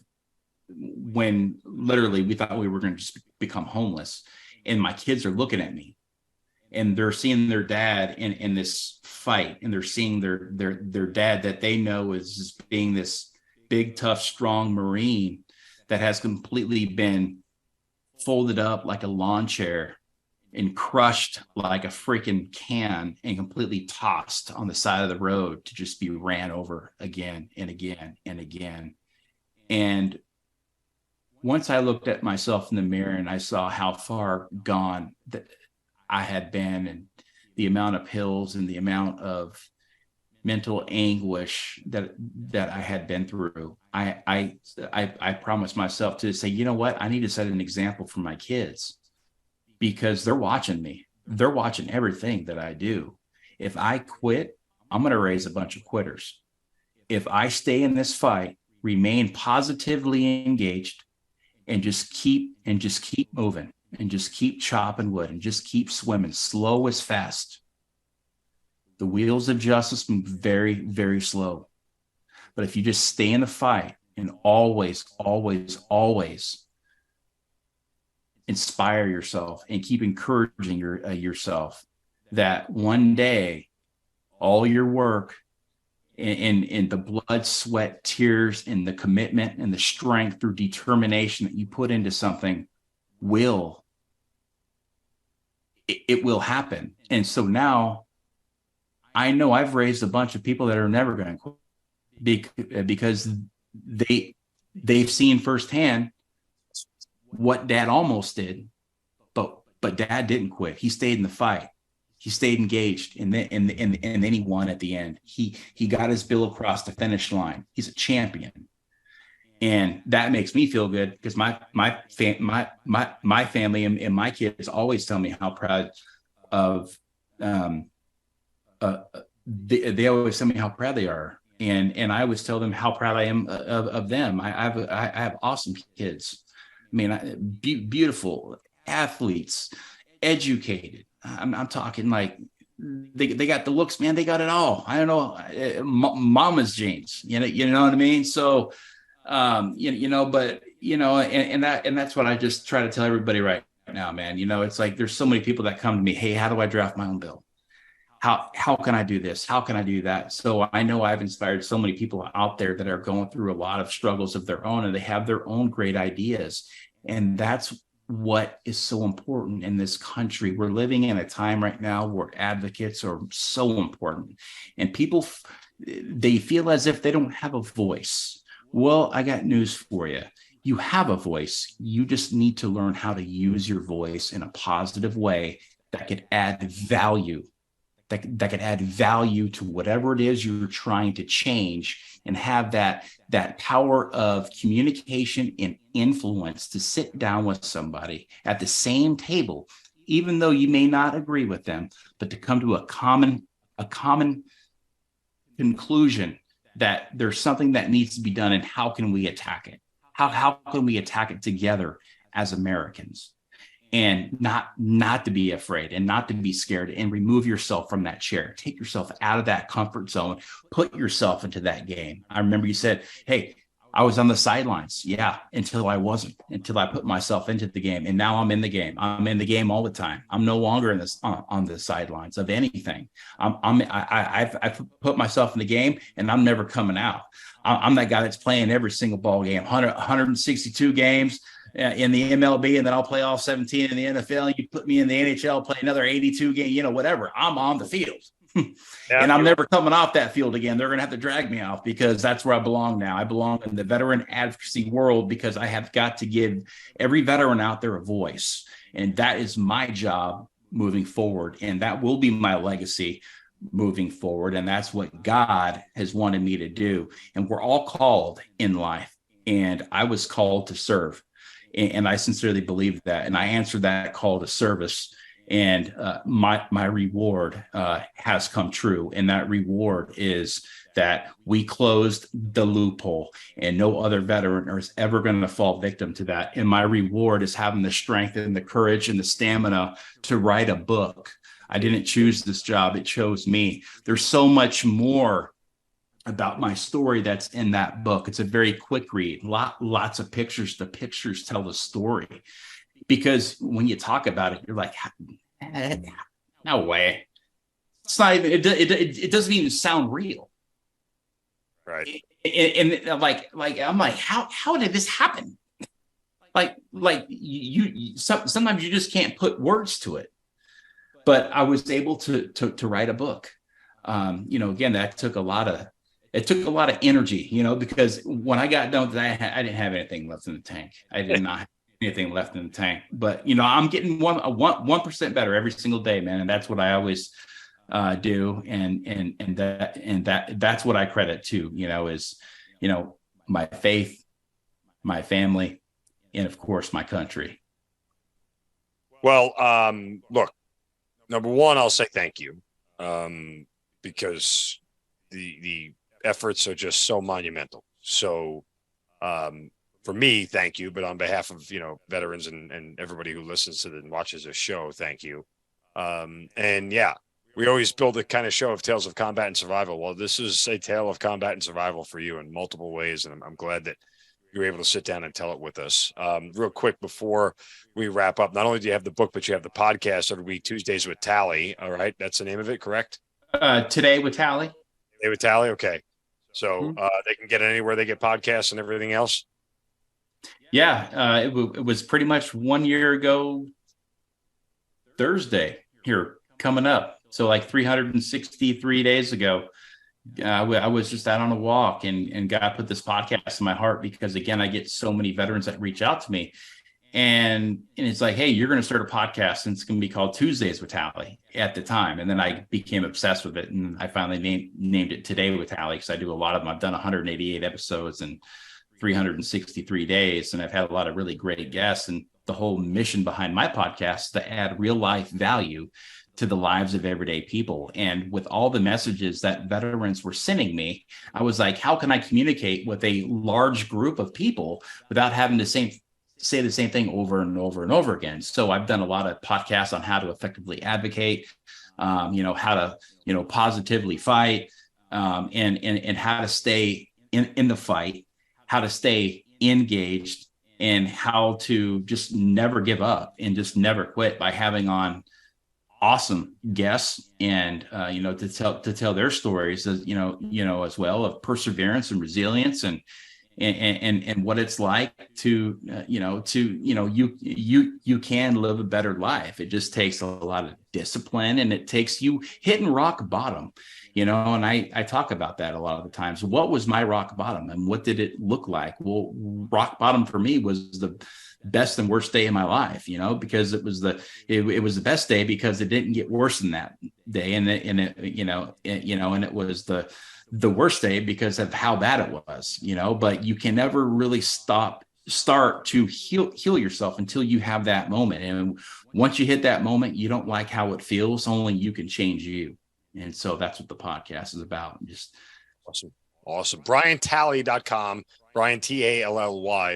when literally we thought we were going to just become homeless. And my kids are looking at me and they're seeing their dad in this fight, and they're seeing their dad that they know is being this big, tough, strong Marine that has completely been folded up like a lawn chair and crushed like a freaking can and completely tossed on the side of the road to just be ran over again and again and again. And once I looked at myself in the mirror and I saw how far gone that I had been, and the amount of pills and the amount of mental anguish that I had been through, I promised myself to say, you know what, I need to set an example for my kids, because they're watching me. They're watching everything that I do. If I quit, I'm going to raise a bunch of quitters. If I stay in this fight, remain positively engaged, and just keep moving, and just keep chopping wood, and just keep swimming slow as fast, the wheels of justice move very, very slow. But if you just stay in the fight and always, always, always inspire yourself and keep encouraging yourself that one day all your work and the blood, sweat, tears, and the commitment and the strength through determination that you put into something will happen. And so now I know I've raised a bunch of people that are never going to quit because they've seen firsthand what dad almost did, but dad didn't quit. He stayed in the fight. He stayed engaged, and then he won at the end. He got his bill across the finish line. He's a champion, and that makes me feel good because my family and my kids always tell me how proud of they always tell me how proud they are, and I always tell them how proud I am of them. I have awesome kids. I mean, beautiful athletes, educated. I'm talking like they got the looks, man. They got it all. I don't know, mama's genes. You know what I mean. So, but that's what I just try to tell everybody right now, man. It's like there's so many people that come to me. Hey, how do I draft my own bill? How can I do this? How can I do that? So I know I've inspired so many people out there that are going through a lot of struggles of their own, and they have their own great ideas. And that's what is so important in this country. We're living in a time right now where advocates are so important, and people, they feel as if they don't have a voice. Well, I got news for you. You have a voice. You just need to learn how to use your voice in a positive way that could add value that can add value to whatever it is you're trying to change, and have that power of communication and influence to sit down with somebody at the same table, even though you may not agree with them, but to come to a common conclusion that there's something that needs to be done, and how can we attack it? How can we attack it together as Americans? And not to be afraid and not to be scared, and remove yourself from that chair. Take yourself out of that comfort zone, put yourself into that game. I remember you said, hey, I was on the sidelines. Yeah, until I wasn't, until I put myself into the game. And now I'm in the game. I'm in the game all the time. I'm no longer in this on the sidelines of anything. I've put myself in the game, and I'm never coming out. I'm that guy that's playing every single ball game, 162 games in the MLB, and then I'll play all 17 in the NFL. And you put me in the NHL, play another 82 game, whatever. I'm on the field. And I'm never coming off that field again. They're going to have to drag me off, because that's where I belong now. I belong in the veteran advocacy world, because I have got to give every veteran out there a voice. And that is my job moving forward. And that will be my legacy moving forward. And that's what God has wanted me to do. And we're all called in life. And I was called to serve. And I sincerely believe that. And I answered that call to service. And my reward has come true. And that reward is that we closed the loophole, and no other veteran is ever going to fall victim to that. And my reward is having the strength and the courage and the stamina to write a book. I didn't choose this job. It chose me. There's so much more about my story that's in that book. It's a very quick read, lots of pictures. The pictures tell the story, because when you talk about it, you're like, no way. It's not even, it doesn't even sound real. Right. And like, I'm like, how did this happen? Like you sometimes you just can't put words to it, but I was able to write a book. Again, that took a lot of energy, because when I got done with that, I didn't have anything left in the tank. I did not have anything left in the tank, but I'm getting 1% better every single day, man. And that's what I always do. And that's what I credit to, is, my faith, my family, and of course my country. Well, look, number one, I'll say thank you, because the efforts are just so monumental. So, for me, thank you. But on behalf of, veterans and everybody who listens to and watches this show, thank you. And yeah, we always build a kind of show of tales of combat and survival. Well, this is a tale of combat and survival for you in multiple ways. And I'm glad that you were able to sit down and tell it with us. Real quick, before we wrap up, not only do you have the book, but you have the podcast every week, Tuesdays with Tally. All right. That's the name of it, correct? Today with Tally. Today with Tally. Okay. So they can get it anywhere they get podcasts and everything else. Yeah. It was pretty much 1 year ago Thursday here coming up. So like 363 days ago, I was just out on a walk, and God put this podcast in my heart, because again, I get so many veterans that reach out to me, and it's like, hey, you're going to start a podcast, and it's going to be called Tuesdays with Tally at the time. And then I became obsessed with it, and I finally named it Today with Tally, because I do a lot of them. I've done 188 episodes in 363 days, and I've had a lot of really great guests. And the whole mission behind my podcast is to add real life value to the lives of everyday people. And with all the messages that veterans were sending me, I was like, how can I communicate with a large group of people without having to say the same thing over and over and over again? So I've done a lot of podcasts on how to effectively advocate, how to, positively fight, and how to stay in the fight, how to stay engaged, and how to just never give up and just never quit by having on awesome guests, and to tell their stories, as as well, of perseverance and resilience, and what it's like to you can live a better life. It just takes a lot of discipline, and it takes you hitting rock bottom, and I talk about that a lot of the times. What was my rock bottom, and what did it look like? Well, rock bottom for me was best and worst day of my life, because it was the best day because it didn't get worse than that day. And it was the worst day because of how bad it was, but you can never really start to heal yourself until you have that moment. And once you hit that moment, you don't like how it feels. Only you can change you. And so that's what the podcast is about. Just awesome. BrianTalley.com. Brian Tally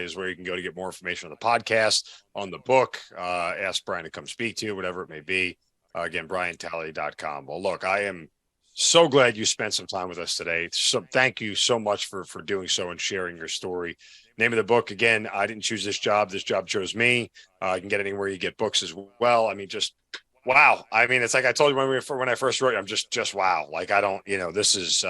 is where you can go to get more information on the podcast, on the book. Ask Brian to come speak to you, whatever it may be. Again, BrianTally.com. Well, look, I am so glad you spent some time with us today. So thank you so much for doing so and sharing your story. Name of the book, again, I didn't choose this job. This job chose me. You can get anywhere you get books as well. I mean, just wow. I mean, it's like I told you when I first wrote it, I'm just wow. Like I don't, this is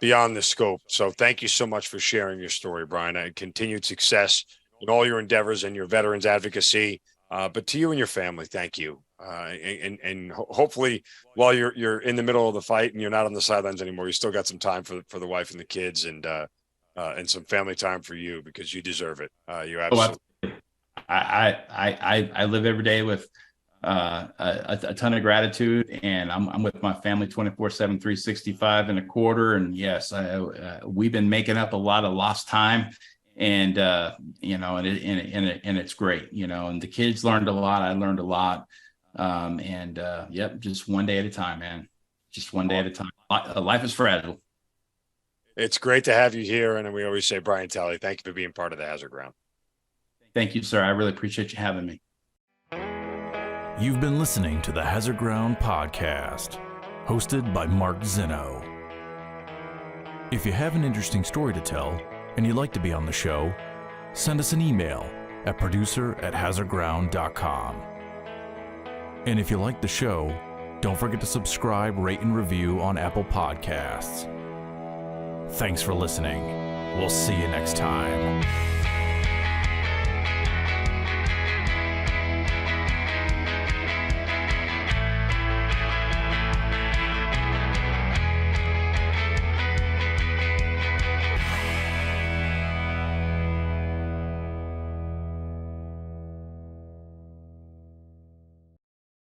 beyond the scope. So thank you so much for sharing your story, Brian. Continued success in all your endeavors and your veterans advocacy. But to you and your family, thank you. And hopefully while you're in the middle of the fight and you're not on the sidelines anymore, you still got some time for the wife and the kids and some family time for you because you deserve it. You absolutely. I live every day with a ton of gratitude, and I'm with my family 24/7, 365 and a quarter. And yes, we've been making up a lot of lost time, and and it's great, and the kids learned a lot. I learned a lot. Just one day at a time, man. Just one day at a time. Life is fragile. It's great to have you here. And we always say, Brian Tally, thank you for being part of the Hazard Ground. Thank you, sir. I really appreciate you having me. You've been listening to the Hazard Ground podcast, hosted by Mark Zinno. If you have an interesting story to tell and you'd like to be on the show, send us an email at producer@hazardground.com. And if you like the show, don't forget to subscribe, rate, and review on Apple Podcasts. Thanks for listening. We'll see you next time.